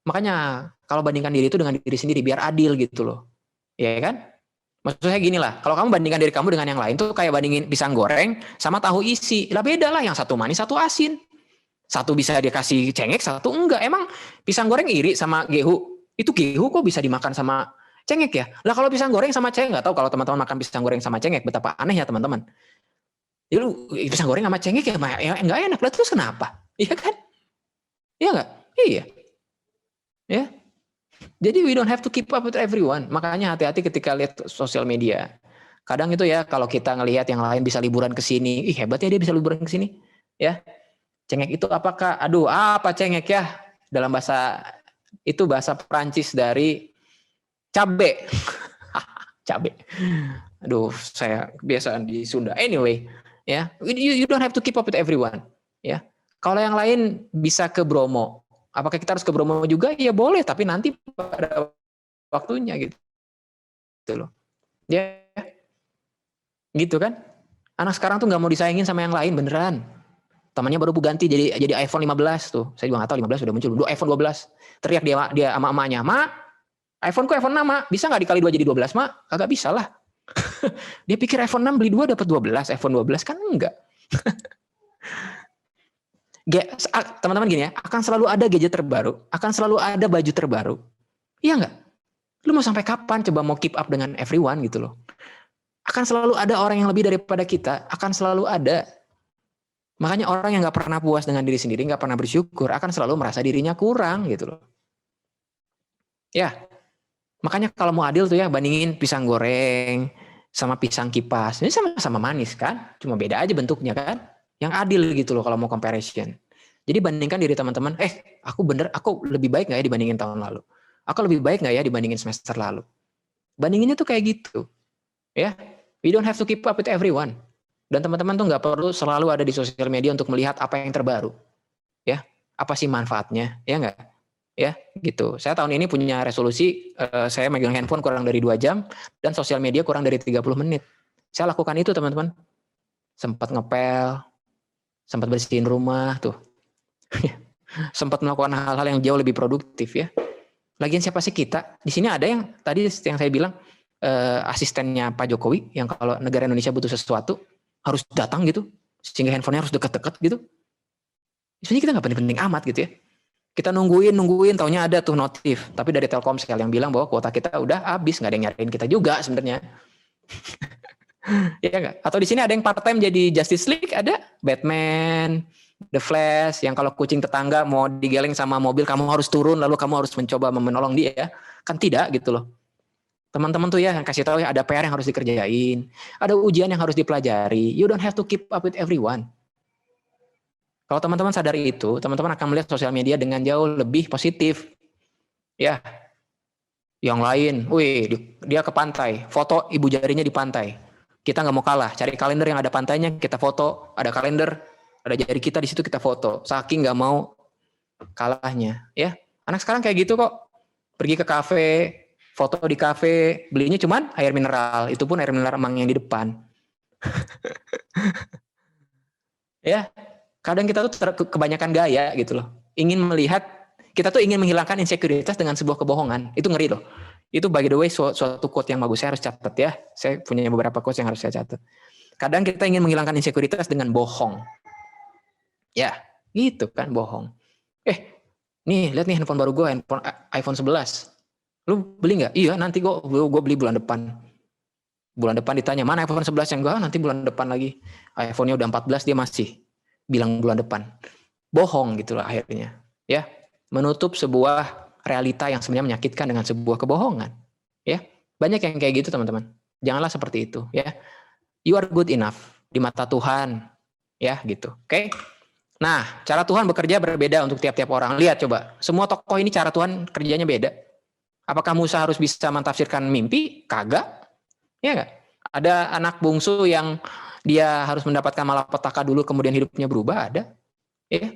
Makanya kalau bandingkan diri itu dengan diri sendiri, biar adil gitu loh. Ya kan? Maksud saya gini lah, kalau kamu bandingkan diri kamu dengan yang lain tuh kayak bandingin pisang goreng sama tahu isi. Lah beda lah, yang satu manis, satu asin. Satu bisa dikasih cengek, satu enggak. Emang pisang goreng iri sama gehu? Itu gehu kok bisa dimakan sama cengek ya? Lah kalau pisang goreng sama cengek, nggak tahu kalau teman-teman makan pisang goreng sama cengek, betapa aneh ya teman-teman. Ya lu pisang goreng sama cengek ya enggak enak. Lah terus kenapa? Iya kan? Iya enggak? Iya. Ya. Jadi we don't have to keep up with everyone. Makanya hati-hati ketika lihat sosial media. Kadang itu ya kalau kita ngelihat yang lain bisa liburan ke sini, ih hebat ya dia bisa liburan ke sini. Ya. Cengek itu apakah? Aduh, apa cengek ya? Dalam bahasa itu bahasa Perancis dari cabe. Cabe. Aduh, saya kebiasaan di Sunda. Anyway, ya, you don't have to keep up with everyone. Ya. Kalau yang lain bisa ke Bromo, apakah kita harus ke Bromo juga? Ya boleh, tapi nanti pada waktunya gitu loh. Ya, gitu kan? Anak sekarang tuh nggak mau disayangin sama yang lain beneran. Temannya baru ganti jadi iPhone 15 tuh. Saya juga nggak tahu 15 udah muncul. iPhone 12. Teriak dia sama emaknya, "Mak, iPhone-ku iPhone 6, Mak. Bisa nggak dikali 2 jadi 12, Mak?" Kagak bisa lah. Dia pikir iPhone 6 beli 2 dapat 12, iPhone 12 kan enggak. Teman-teman gini ya, akan selalu ada gadget terbaru, akan selalu ada baju terbaru. Iya enggak? Lu mau sampai kapan coba mau keep up dengan everyone gitu loh. Akan selalu ada orang yang lebih daripada kita, akan selalu ada. Makanya orang yang nggak pernah puas dengan diri sendiri, nggak pernah bersyukur, akan selalu merasa dirinya kurang gitu loh. Ya, makanya kalau mau adil tuh ya bandingin pisang goreng sama pisang kipas. Ini sama-sama manis kan, cuma beda aja bentuknya kan. Yang adil gitu loh kalau mau comparison. Jadi bandingkan diri teman-teman, aku lebih baik nggak ya dibandingin tahun lalu? Aku lebih baik nggak ya dibandingin semester lalu? Bandinginnya tuh kayak gitu. Ya, we don't have to keep up with everyone. Dan teman-teman tuh nggak perlu selalu ada di sosial media untuk melihat apa yang terbaru. Ya, apa sih manfaatnya? Ya nggak? Ya, gitu. Saya tahun ini punya resolusi, saya megang handphone kurang dari 2 jam, dan sosial media kurang dari 30 menit. Saya lakukan itu teman-teman. Sempat ngepel, sempat bersihin rumah tuh. Sempat melakukan hal-hal yang jauh lebih produktif ya. Lagian siapa sih kita? Di sini ada yang tadi yang saya bilang, asistennya Pak Jokowi, yang kalau negara Indonesia butuh sesuatu, harus datang gitu, sehingga handphonenya harus deket-deket gitu. Sebenarnya kita nggak penting-penting amat gitu ya. Kita nungguin, taunya ada tuh notif. Tapi dari Telkomsel yang bilang bahwa kuota kita udah habis, nggak ada yang nyariin kita juga sebenarnya. Ya nggak? Atau di sini ada yang part time jadi Justice League, ada Batman, The Flash, yang kalau kucing tetangga mau digeleng sama mobil, kamu harus turun, lalu kamu harus mencoba menolong dia. Kan tidak gitu loh. Teman-teman tuh ya yang kasih tahu ya ada PR yang harus dikerjain, ada ujian yang harus dipelajari. You don't have to keep up with everyone. Kalau teman-teman sadar itu, teman-teman akan melihat sosial media dengan jauh lebih positif. Ya, yang lain, dia ke pantai, foto ibu jarinya di pantai. Kita nggak mau kalah, cari kalender yang ada pantainya, kita foto. Ada kalender, ada jari kita di situ kita foto. Saking nggak mau kalahnya, ya. Anak sekarang kayak gitu kok, pergi ke kafe. Foto di kafe, belinya cuman air mineral. Itu pun air mineral emang yang di depan. Ya, kadang kita tuh kebanyakan gaya gitu loh. Kita tuh ingin menghilangkan insekuritas dengan sebuah kebohongan. Itu ngeri loh. Itu by the way suatu quote yang bagus. Saya harus catat ya. Saya punya beberapa quotes yang harus saya catat. Kadang kita ingin menghilangkan insekuritas dengan bohong. Ya, gitu kan bohong. Nih lihat nih handphone baru gue, iPhone 11. Lu beli nggak? Iya nanti gue beli bulan depan. Bulan depan ditanya, mana iPhone 11 yang enggak, nanti bulan depan lagi. iPhone-nya udah 14, dia masih bilang bulan depan. Bohong gitu lah akhirnya. Ya, menutup sebuah realita yang sebenarnya menyakitkan dengan sebuah kebohongan. Ya, banyak yang kayak gitu teman-teman. Janganlah seperti itu. Ya, you are good enough di mata Tuhan. Ya, gitu. Oke. Nah, cara Tuhan bekerja berbeda untuk tiap-tiap orang. Lihat coba, semua tokoh ini cara Tuhan kerjanya beda. Apakah Musa harus bisa mentafsirkan mimpi? Kagak. Ya nggak? Ada anak bungsu yang dia harus mendapatkan malapetaka dulu kemudian hidupnya berubah, ada. Ya.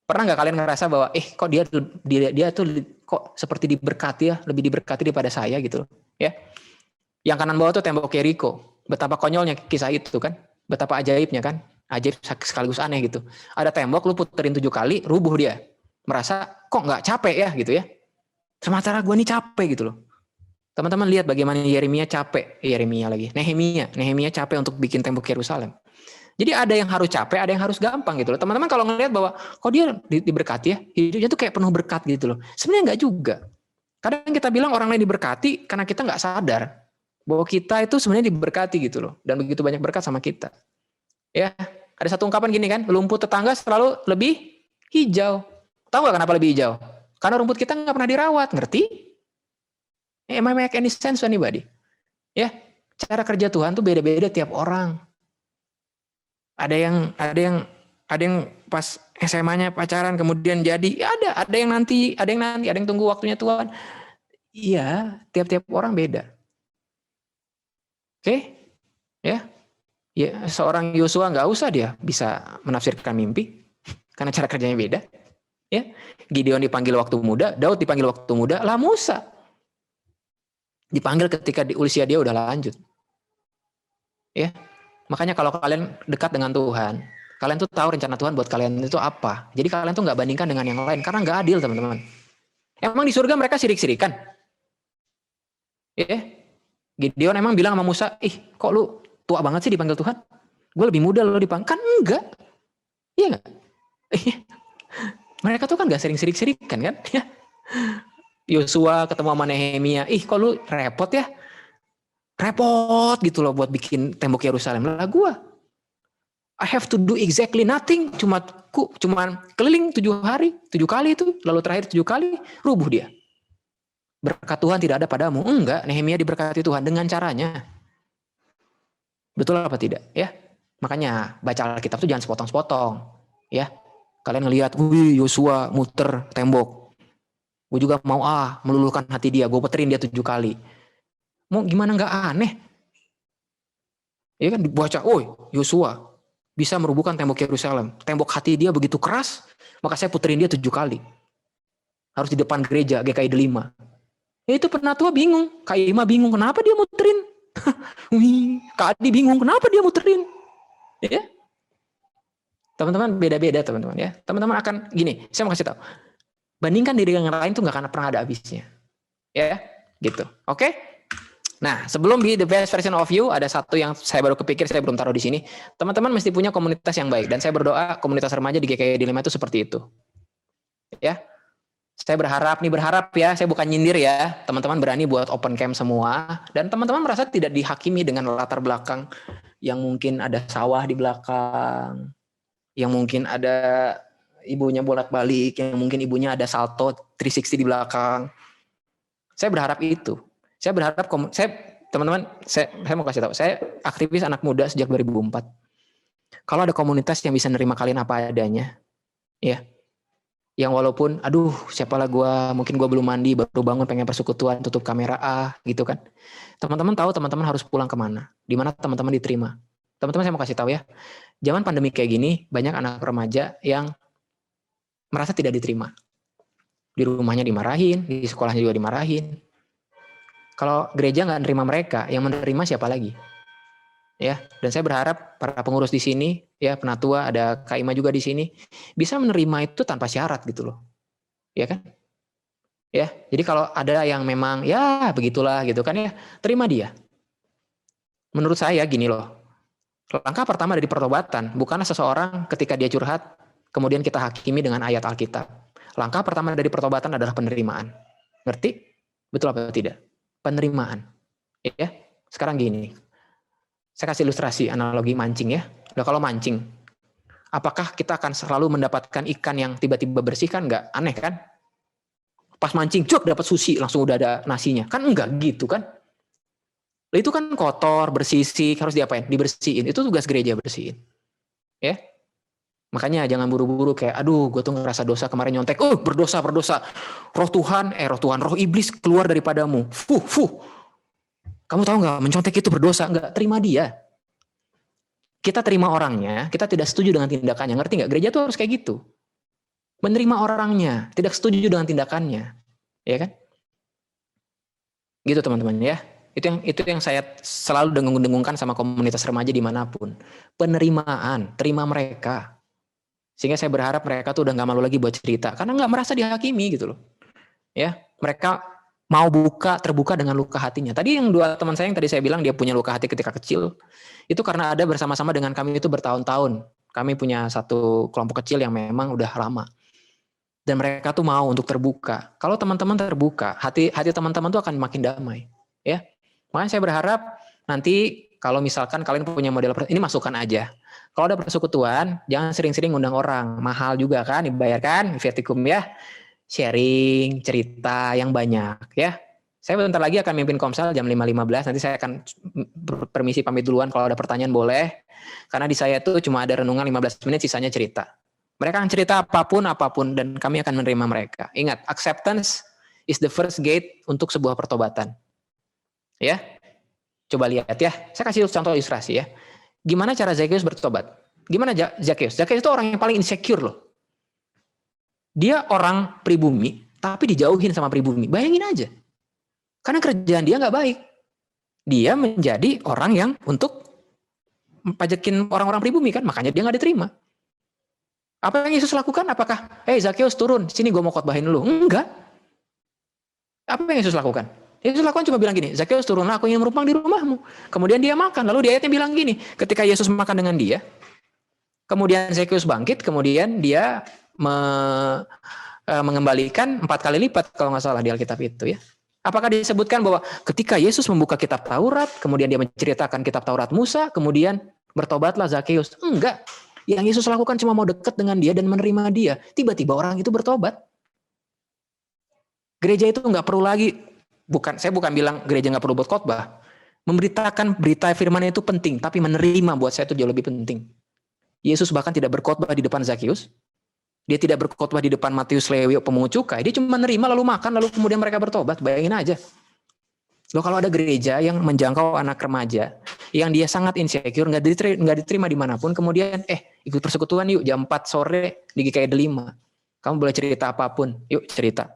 Pernah nggak kalian ngerasa bahwa kok dia tuh kok seperti diberkati ya, lebih diberkati daripada saya gitu, ya. Yang kanan bawah tuh tembok Yeriko. Betapa konyolnya kisah itu kan? Betapa ajaibnya kan? Ajaib sekaligus aneh gitu. Ada tembok, lu puterin 7 kali, rubuh dia. Merasa kok nggak capek ya gitu ya. Sementara gue nih capek gitu loh. Teman-teman lihat bagaimana Nehemia capek untuk bikin tembok Yerusalem. Jadi ada yang harus capek, ada yang harus gampang gitu loh. Teman-teman kalau ngelihat bahwa kok dia diberkati ya, hidupnya tuh kayak penuh berkat gitu loh. Sebenarnya nggak juga. Kadang kita bilang orang lain diberkati karena kita nggak sadar bahwa kita itu sebenarnya diberkati gitu loh. Dan begitu banyak berkat sama kita. Ya, ada satu ungkapan gini kan, rumput tetangga selalu lebih hijau. Tahu nggak kenapa lebih hijau? Karena rumput kita nggak pernah dirawat, ngerti? Am I make any sense anybody? Ya, cara kerja Tuhan tuh beda-beda tiap orang. Ada yang pas SMA-nya pacaran kemudian jadi, ya ada yang nanti, ada yang tunggu waktunya Tuhan. Iya, tiap-tiap orang beda. Oke? Ya. Ya, seorang Yosua nggak usah dia bisa menafsirkan mimpi karena cara kerjanya beda. Ya. Gideon dipanggil waktu muda, Daud dipanggil waktu muda, lah Musa dipanggil ketika di usia dia udah lanjut. Ya. Makanya kalau kalian dekat dengan Tuhan, kalian tuh tahu rencana Tuhan buat kalian itu apa. Jadi kalian tuh nggak bandingkan dengan yang lain karena nggak adil, teman-teman. Emang di surga mereka sirik-sirikan? Ya. Gideon emang bilang sama Musa, kok lu tua banget sih dipanggil Tuhan? Gue lebih muda lo dipanggil. Kan enggak. Iya enggak? Mereka tuh kan gak sering sirik-sirikan kan? Yosua ketemu sama Nehemia. Kok lu repot ya? Repot gitu loh buat bikin tembok Yerusalem. Lah gue, I have to do exactly nothing. Cuman keliling 7 hari, 7 kali itu. Lalu terakhir 7 kali, rubuh dia. Berkat Tuhan tidak ada padamu. Enggak, Nehemia diberkati Tuhan dengan caranya. Betul apa tidak? Ya, makanya baca Alkitab itu jangan sepotong-sepotong. Ya, kalian ngelihat, wih Yosua muter tembok. Gue juga mau meluluhkan hati dia. Gue puterin dia 7 kali. Mau gimana nggak aneh? Ya kan dibaca, Yosua bisa merubuhkan tembok Yerusalem. Tembok hati dia begitu keras, maka saya puterin dia 7 kali. Harus di depan gereja GKI Delima. Ya itu penatua bingung, Kak Ima bingung kenapa dia muterin. Kak Adi bingung kenapa dia muterin. Ya. Teman-teman beda-beda teman-teman ya. Teman-teman akan gini, saya mau kasih tahu. Bandingkan diri dengan lain tuh nggak akan pernah ada habisnya. Ya, gitu. Oke? Nah, sebelum di the best version of you ada satu yang saya baru kepikir, saya belum taruh di sini. Teman-teman mesti punya komunitas yang baik dan saya berdoa komunitas remaja di GKI Dilema itu seperti itu. Ya. Saya berharap ya, saya bukan nyindir ya, teman-teman berani buat open camp semua, dan teman-teman merasa tidak dihakimi dengan latar belakang yang mungkin ada sawah di belakang, yang mungkin ada ibunya bolak-balik, yang mungkin ibunya ada salto 360 di belakang. Saya berharap itu. Saya berharap, teman-teman, saya mau kasih tahu, saya aktivis anak muda sejak 2004. Kalau ada komunitas yang bisa nerima kalian apa adanya, ya, yang walaupun siapalah gue, mungkin gue belum mandi baru bangun pengen persekutuan, tutup kamera gitu kan, teman-teman tahu teman-teman harus pulang kemana, di mana teman-teman diterima. Teman-teman saya mau kasih tahu ya, zaman pandemi kayak gini banyak anak remaja yang merasa tidak diterima, di rumahnya dimarahin, di sekolahnya juga dimarahin. Kalau gereja nggak nerima mereka, yang menerima siapa lagi? Ya, dan saya berharap para pengurus di sini, ya penatua, ada Kak Ima juga di sini, bisa menerima itu tanpa syarat gitu loh, ya kan? Ya, jadi kalau ada yang memang ya begitulah gitu kan ya, terima dia. Menurut saya gini loh, langkah pertama dari pertobatan bukanlah seseorang ketika dia curhat kemudian kita hakimi dengan ayat Alkitab. Langkah pertama dari pertobatan adalah penerimaan. Ngerti? Betul apa tidak? Penerimaan. Ya. Sekarang gini, saya kasih ilustrasi analogi mancing ya. Nah, kalau mancing, apakah kita akan selalu mendapatkan ikan yang tiba-tiba bersih? Kan enggak, aneh kan? Pas mancing, cuk, dapat sushi, langsung udah ada nasinya. Kan enggak gitu kan? Itu kan kotor, bersisik, harus diapain? Dibersihin. Itu tugas gereja bersihin. Ya. Makanya jangan buru-buru kayak, aduh, gue tuh ngerasa dosa kemarin nyontek. Oh, berdosa. Roh iblis keluar daripadamu. Kamu tahu nggak, mencontek itu berdosa? Nggak, terima dia. Kita terima orangnya, kita tidak setuju dengan tindakannya. Ngerti nggak? Gereja tuh harus kayak gitu. Menerima orangnya, tidak setuju dengan tindakannya. Ya kan? Gitu teman-teman ya. Itu yang saya selalu dengung-dengungkan sama komunitas remaja dimanapun. Penerimaan, terima mereka. Sehingga saya berharap mereka tuh udah nggak malu lagi buat cerita. Karena nggak merasa dihakimi gitu loh. Ya, mereka mau terbuka dengan luka hatinya. Tadi yang 2 teman saya yang tadi saya bilang dia punya luka hati ketika kecil, itu karena ada bersama-sama dengan kami itu bertahun-tahun. Kami punya satu kelompok kecil yang memang udah lama. Dan mereka tuh mau untuk terbuka. Kalau teman-teman terbuka, hati teman-teman tuh akan makin damai. Ya, makanya saya berharap nanti kalau misalkan kalian punya model, ini masukan aja. Kalau ada persekutuan, jangan sering-sering undang orang. Mahal juga kan, dibayarkan, Vietikum ya. Sharing, cerita yang banyak ya. Saya bentar lagi akan mimpin Komsel jam 5.15. Nanti saya akan permisi pamit duluan, kalau ada pertanyaan boleh. Karena di saya tuh cuma ada renungan 15 menit, sisanya cerita. Mereka akan cerita apapun, dan kami akan menerima mereka. Ingat, acceptance is the first gate untuk sebuah pertobatan. Ya, coba lihat ya. Saya kasih contoh ilustrasi ya. Gimana cara Zakheus bertobat? Gimana Zakheus? Zakheus itu orang yang paling insecure loh. Dia orang pribumi, tapi dijauhin sama pribumi. Bayangin aja. Karena kerjaan dia nggak baik. Dia menjadi orang yang untuk pajakin orang-orang pribumi kan, makanya dia nggak diterima. Apa yang Yesus lakukan? Apakah, Zakheus turun, sini gue mau khotbahin lu? Enggak. Apa yang Yesus lakukan? Yesus lakukan cuma bilang gini, Zakheus turunlah, aku ingin menumpang di rumahmu. Kemudian dia makan, lalu di ayatnya bilang gini, ketika Yesus makan dengan dia, kemudian Zakheus bangkit, kemudian dia mengembalikan 4 kali lipat kalau nggak salah di Alkitab itu ya. Apakah disebutkan bahwa ketika Yesus membuka kitab Taurat, kemudian dia menceritakan kitab Taurat Musa, kemudian bertobatlah Zakheus? Enggak. Yang Yesus lakukan cuma mau dekat dengan dia dan menerima dia. Tiba-tiba orang itu bertobat. Gereja itu nggak perlu lagi, saya bukan bilang gereja nggak perlu buat khotbah. Memberitakan berita firman itu penting, tapi menerima buat saya itu jauh lebih penting. Yesus bahkan tidak berkhotbah di depan Zakheus. Dia tidak berkhotbah di depan Matius, Lewi, pemungut cukai. Dia cuma menerima lalu makan, lalu kemudian mereka bertobat. Bayangin aja. Loh, kalau ada gereja yang menjangkau anak remaja, yang dia sangat insecure, nggak diterima dimanapun, kemudian ikut persekutuan yuk, jam 4 sore di GKI Delima. Kamu boleh cerita apapun, yuk cerita.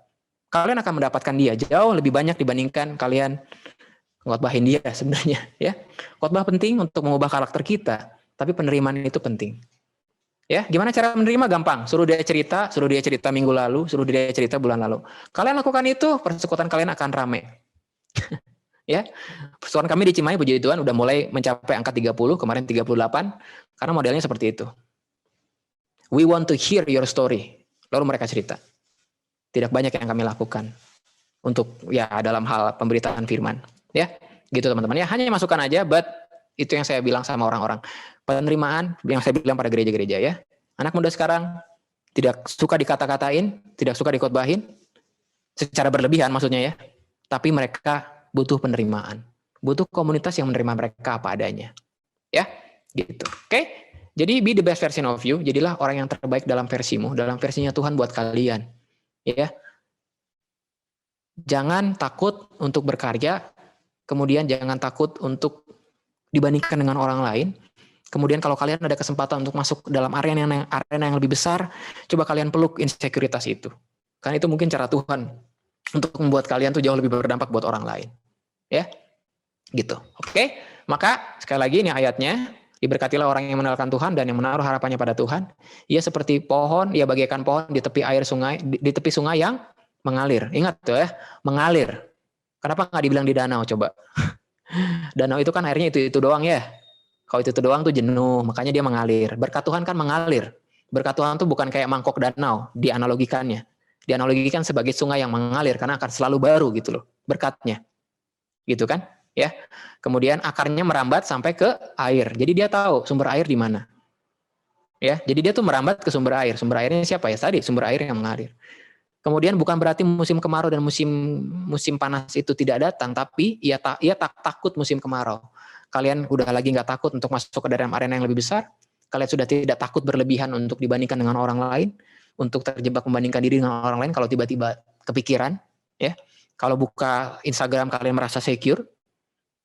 Kalian akan mendapatkan dia jauh lebih banyak dibandingkan kalian khotbahin dia sebenarnya. Ya, khotbah penting untuk mengubah karakter kita, tapi penerimaan itu penting. Ya, gimana cara menerima? Gampang. Suruh dia cerita minggu lalu, suruh dia cerita bulan lalu. Kalian lakukan itu, persekutuan kalian akan rame. Ya, persekutuan kami di Cimahi, puji Tuhan, udah mulai mencapai angka 30, kemarin 38, karena modelnya seperti itu. We want to hear your story. Lalu mereka cerita. Tidak banyak yang kami lakukan untuk ya dalam hal pemberitaan firman. Ya, gitu teman-teman. Ya, hanya masukan aja, but itu yang saya bilang sama orang-orang. Penerimaan yang saya bilang pada gereja-gereja ya. Anak muda sekarang tidak suka dikata-katain, tidak suka dikhotbahin secara berlebihan maksudnya ya. Tapi mereka butuh penerimaan. Butuh komunitas yang menerima mereka apa adanya. Ya, gitu. Oke. Jadi be the best version of you, jadilah orang yang terbaik dalam versimu, dalam versinya Tuhan buat kalian. Ya. Jangan takut untuk berkarya, kemudian jangan takut untuk dibandingkan dengan orang lain. Kemudian kalau kalian ada kesempatan untuk masuk dalam arena yang lebih besar, coba kalian peluk insekuritas itu. Karena itu mungkin cara Tuhan untuk membuat kalian tuh jauh lebih berdampak buat orang lain. Ya, gitu. Oke, maka sekali lagi ini ayatnya, diberkatilah orang yang mengenalkan Tuhan dan yang menaruh harapannya pada Tuhan. Ia seperti pohon, ia bagaikan pohon di tepi air sungai, di tepi sungai yang mengalir. Ingat tuh ya, mengalir. Kenapa nggak dibilang di danau coba? Danau itu kan airnya itu doang ya. Kalau itu doang tuh jenuh, makanya dia mengalir. Berkat Tuhan kan mengalir. Berkat Tuhan tuh bukan kayak mangkok danau, dianalogikannya. Dianalogikan sebagai sungai yang mengalir karena akan selalu baru gitu loh, berkatnya. Gitu kan? ya. Kemudian akarnya merambat sampai ke air. Jadi dia tahu sumber air di mana. Ya, jadi dia tuh merambat ke sumber air. Sumber airnya siapa ya? Tadi sumber air yang mengalir. Kemudian bukan berarti musim kemarau dan musim panas itu tidak datang, tapi ia takut musim kemarau. Kalian udah lagi nggak takut untuk masuk ke dalam arena yang lebih besar. Kalian sudah tidak takut berlebihan untuk dibandingkan dengan orang lain, untuk terjebak membandingkan diri dengan orang lain. Kalau tiba-tiba kepikiran, ya. Kalau buka Instagram kalian merasa secure,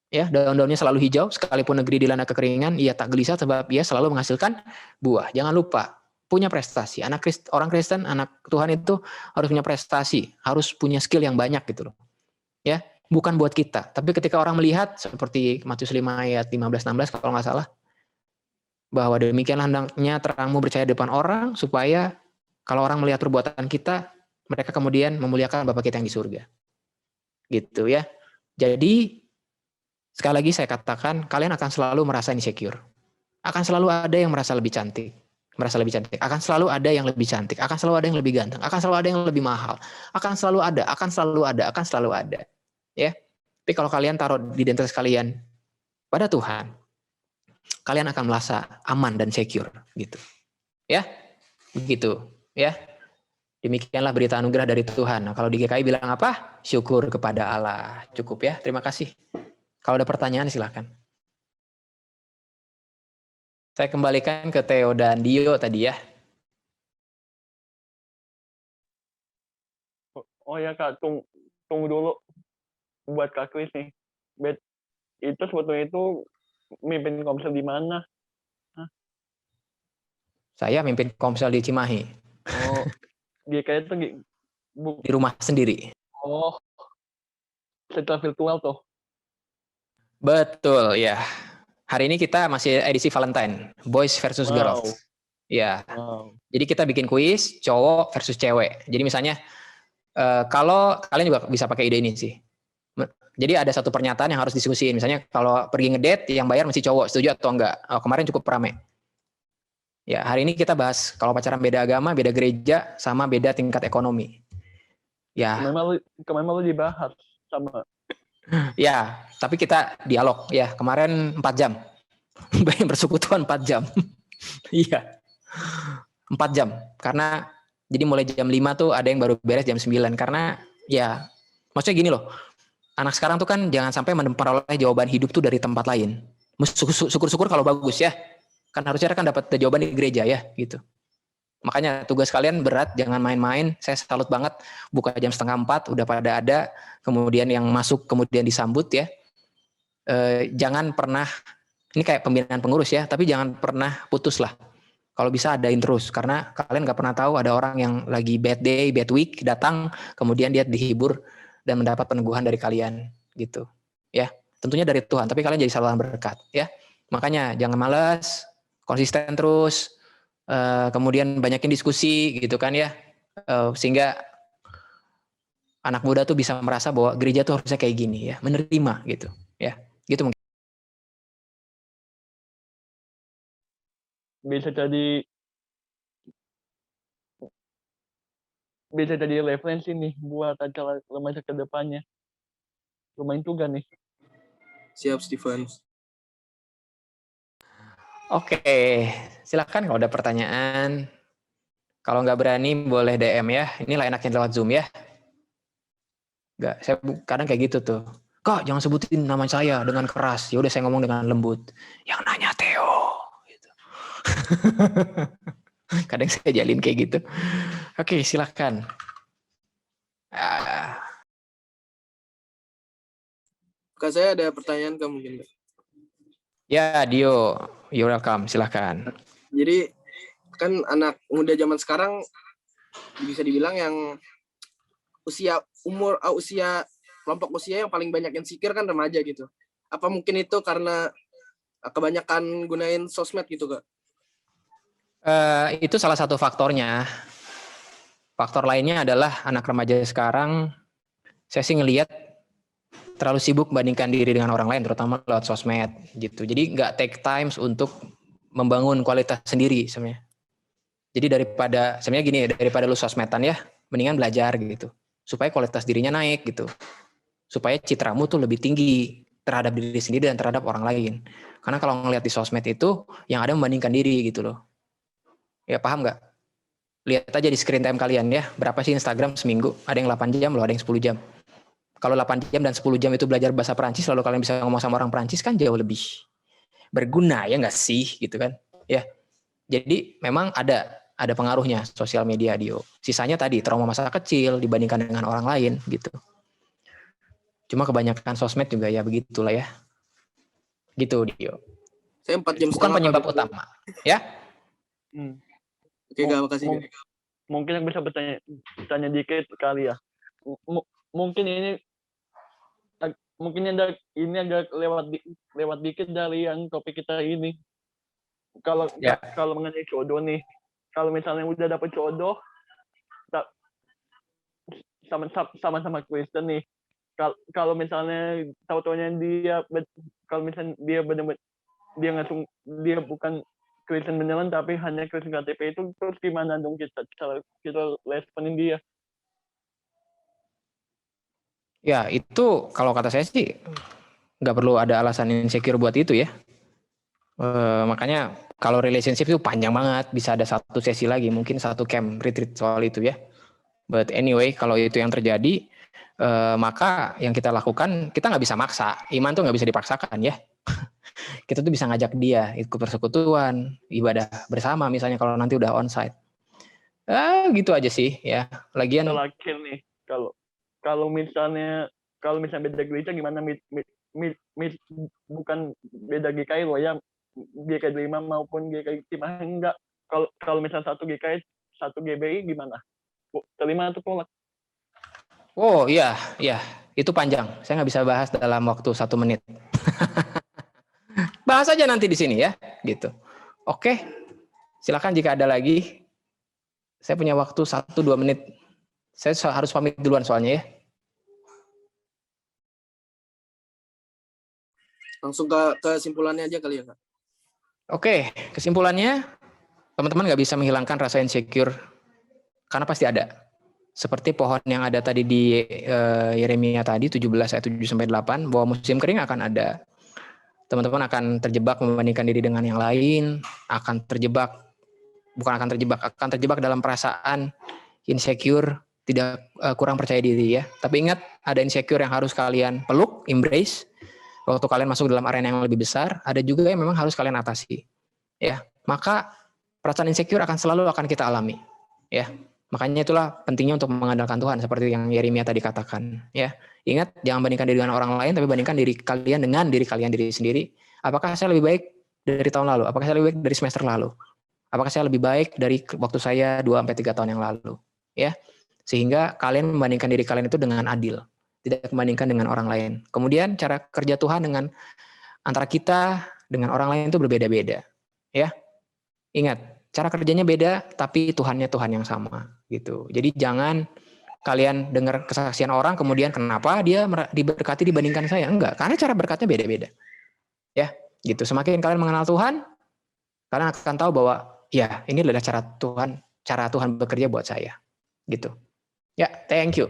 ya, daun-daunnya selalu hijau, sekalipun negeri dilanda kekeringan, ia tak gelisah sebab ia selalu menghasilkan buah. Jangan lupa, punya prestasi. Orang Kristen, anak Tuhan itu harus punya prestasi, harus punya skill yang banyak gitu loh. Ya, bukan buat kita, tapi ketika orang melihat seperti Matius 5 ayat 15-16 kalau nggak salah, bahwa demikianlah hendaknya terangmu bercahaya di depan orang, supaya kalau orang melihat perbuatan kita, mereka kemudian memuliakan Bapa kita yang di surga. Gitu ya. Jadi sekali lagi saya katakan, kalian akan selalu merasa insecure. Akan selalu ada yang merasa lebih cantik. Akan selalu ada yang lebih cantik. Akan selalu ada yang lebih ganteng. Akan selalu ada yang lebih mahal. Akan selalu ada. Ya. Tapi kalau kalian taruh identitas kalian pada Tuhan, kalian akan merasa aman dan secure. Gitu. Ya. Begitu. Ya. Demikianlah berita anugerah dari Tuhan. Nah, kalau di GKI bilang apa? Syukur kepada Allah. Cukup ya. Terima kasih. Kalau ada pertanyaan silahkan. Saya kembalikan ke Theo dan Dio tadi ya.
Oh ya Kak, tunggu dulu buat Kak Kris nih. Itu sebetulnya itu mimpin Komsel di mana?
Saya mimpin Komsel di Cimahi.
Oh, GKI itu
Di rumah sendiri.
Oh, secara virtual tuh.
Betul ya. Hari ini kita masih edisi Valentine, boys versus girls. Ya.
Wow.
Jadi kita bikin kuis cowok versus cewek. Jadi misalnya kalau kalian juga bisa pakai ide ini sih. Jadi ada satu pernyataan yang harus diskusiin. Misalnya kalau pergi ngedate yang bayar mesti cowok, setuju atau enggak? Kemarin cukup rame. Ya, hari ini kita bahas kalau pacaran beda agama, beda gereja, sama beda tingkat ekonomi. Ya.
Kemarin lu dibahas sama.
Ya, tapi kita dialog ya. Kemarin 4 jam. Bersekutuan 4 jam. Iya. 4 jam. Karena jadi mulai jam 5 tuh ada yang baru beres jam 9. Karena ya maksudnya gini loh. Anak sekarang tuh kan jangan sampai memperoleh jawaban hidup tuh dari tempat lain. Syukur-syukur kalau bagus ya. Kan harusnya kan dapat jawaban di gereja ya gitu. Makanya tugas kalian berat, jangan main-main. Saya salut banget, buka jam 3:30 udah pada ada, kemudian yang masuk kemudian disambut ya. Jangan pernah, ini kayak pembinaan pengurus ya, tapi jangan pernah putus lah. Kalau bisa adain terus, karena kalian gak pernah tahu ada orang yang lagi bad day, bad week, datang, kemudian dia dihibur dan mendapat peneguhan dari kalian gitu. Ya, tentunya dari Tuhan, tapi kalian jadi saluran berkat ya. Makanya jangan malas, konsisten terus. Kemudian banyakin diskusi gitu kan ya, sehingga anak muda tuh bisa merasa bahwa gereja tuh harusnya kayak gini ya, menerima gitu ya, gitu mungkin.
Bisa jadi referensi nih buat acara remaja ke depannya. Lumayan juga nih.
Siap, Steven.
Oke, silakan kalau ada pertanyaan. Kalau nggak berani boleh DM ya. Inilah enaknya lewat Zoom ya. Nggak, saya kadang kayak gitu tuh. Kak, jangan sebutin nama saya dengan keras. Ya udah saya ngomong dengan lembut. Yang nanya Theo. Gitu. Kadang saya jalin kayak gitu. Oke, silakan.
Kak, saya ada pertanyaan Kak mungkin.
Ya, Dio, you're welcome. Silakan.
Jadi kan anak muda zaman sekarang bisa dibilang yang usia kelompok usia yang paling banyak insecure kan remaja gitu. Apa mungkin itu karena kebanyakan gunain sosmed gitu Kak?
Itu salah satu faktornya. Faktor lainnya adalah anak remaja sekarang, saya sih ngelihat terlalu sibuk bandingkan diri dengan orang lain, terutama lewat sosmed gitu. Jadi nggak take times untuk membangun kualitas sendiri sebenarnya. Jadi sebenarnya gini, daripada lu sosmedan ya, mendingan belajar gitu, supaya kualitas dirinya naik gitu, supaya citramu tuh lebih tinggi, terhadap diri sendiri dan terhadap orang lain. Karena kalau ngelihat di sosmed itu yang ada membandingkan diri gitu loh. Ya paham nggak? Lihat aja di screen time kalian ya, berapa sih Instagram seminggu? Ada yang 8 jam loh, ada yang 10 jam. Kalau 8 jam dan 10 jam itu belajar bahasa Perancis, lalu kalian bisa ngomong sama orang Perancis kan jauh lebih berguna ya nggak sih gitu kan? Ya, jadi memang ada pengaruhnya sosial media, Dio. Sisanya tadi trauma masa kecil dibandingkan dengan orang lain gitu. Cuma kebanyakan sosmed juga ya begitulah ya. Gitu Dio.
Saya 4 jam
Bukan
setengah
penyebab
Kak.
utama, ya.
Hmm.
Oke, Kak, makasih.
Mung- Mungkin yang bisa bertanya dikit kali ya. Mungkin ini agak lewat dikit dari yang topik kita ini. Kalau
Ya.
kalau mengenai jodoh nih, kalau misalnya udah dapet jodoh sama Kristen nih, kalau misalnya tahu-taunya kalau misalnya dia benar-benar dia bukan Kristen beneran tapi hanya Kristen KTP, itu terus gimana dong kita responin dia?
Ya, itu kalau kata saya sih nggak perlu ada alasan insecure buat itu ya. Makanya kalau relationship itu panjang banget, bisa ada satu sesi lagi, mungkin satu camp retreat soal itu ya. But anyway, kalau itu yang terjadi, maka yang kita lakukan, kita nggak bisa maksa. Iman tuh nggak bisa dipaksakan ya. Kita tuh bisa ngajak dia ikut persekutuan, ibadah bersama misalnya kalau nanti udah onsite. Gitu aja sih ya. Lagian
Terakhir nih, kalau misalnya beda gereja gimana? Bukan beda GKI loh ya, GKI 5 maupun GKI 5 enggak. Kalau misalnya satu GKI, satu GBI gimana? Terima atau tolak?
oh iya, itu panjang. Saya nggak bisa bahas dalam waktu 1 menit. Bahas aja nanti di sini ya, gitu. Oke, silakan jika ada lagi. Saya punya waktu 1-2 menit. Saya harus pamit duluan soalnya ya.
Langsung ke kesimpulannya aja kali ya, Kak.
Oke, kesimpulannya, teman-teman nggak bisa menghilangkan rasa insecure, karena pasti ada. Seperti pohon yang ada tadi di Yeremia tadi, 17 ayat 7-8, bahwa musim kering akan ada. Teman-teman akan terjebak membandingkan diri dengan yang lain, akan terjebak dalam perasaan insecure, tidak kurang percaya diri ya. Tapi ingat, ada insecure yang harus kalian peluk, embrace, waktu kalian masuk dalam arena yang lebih besar. Ada juga yang memang harus kalian atasi. Ya, maka perasaan insecure akan kita alami. Ya, makanya itulah pentingnya untuk mengandalkan Tuhan seperti yang Yeremia tadi katakan. Ya, ingat jangan bandingkan diri dengan orang lain, tapi bandingkan diri kalian dengan diri kalian sendiri. Apakah saya lebih baik dari tahun lalu? Apakah saya lebih baik dari semester lalu? Apakah saya lebih baik dari waktu saya 2-3 tahun yang lalu? Ya, sehingga kalian membandingkan diri kalian itu dengan adil, tidak membandingkan dengan orang lain. Kemudian cara kerja Tuhan dengan antara kita dengan orang lain itu berbeda-beda. Ya, ingat cara kerjanya beda, tapi Tuhannya Tuhan yang sama gitu. Jadi jangan kalian dengar kesaksian orang kemudian kenapa dia diberkati dibandingkan saya, enggak, karena cara berkatnya beda-beda. Ya, gitu. Semakin kalian mengenal Tuhan, kalian akan tahu bahwa ya ini adalah cara Tuhan bekerja buat saya. Gitu. Ya, thank you.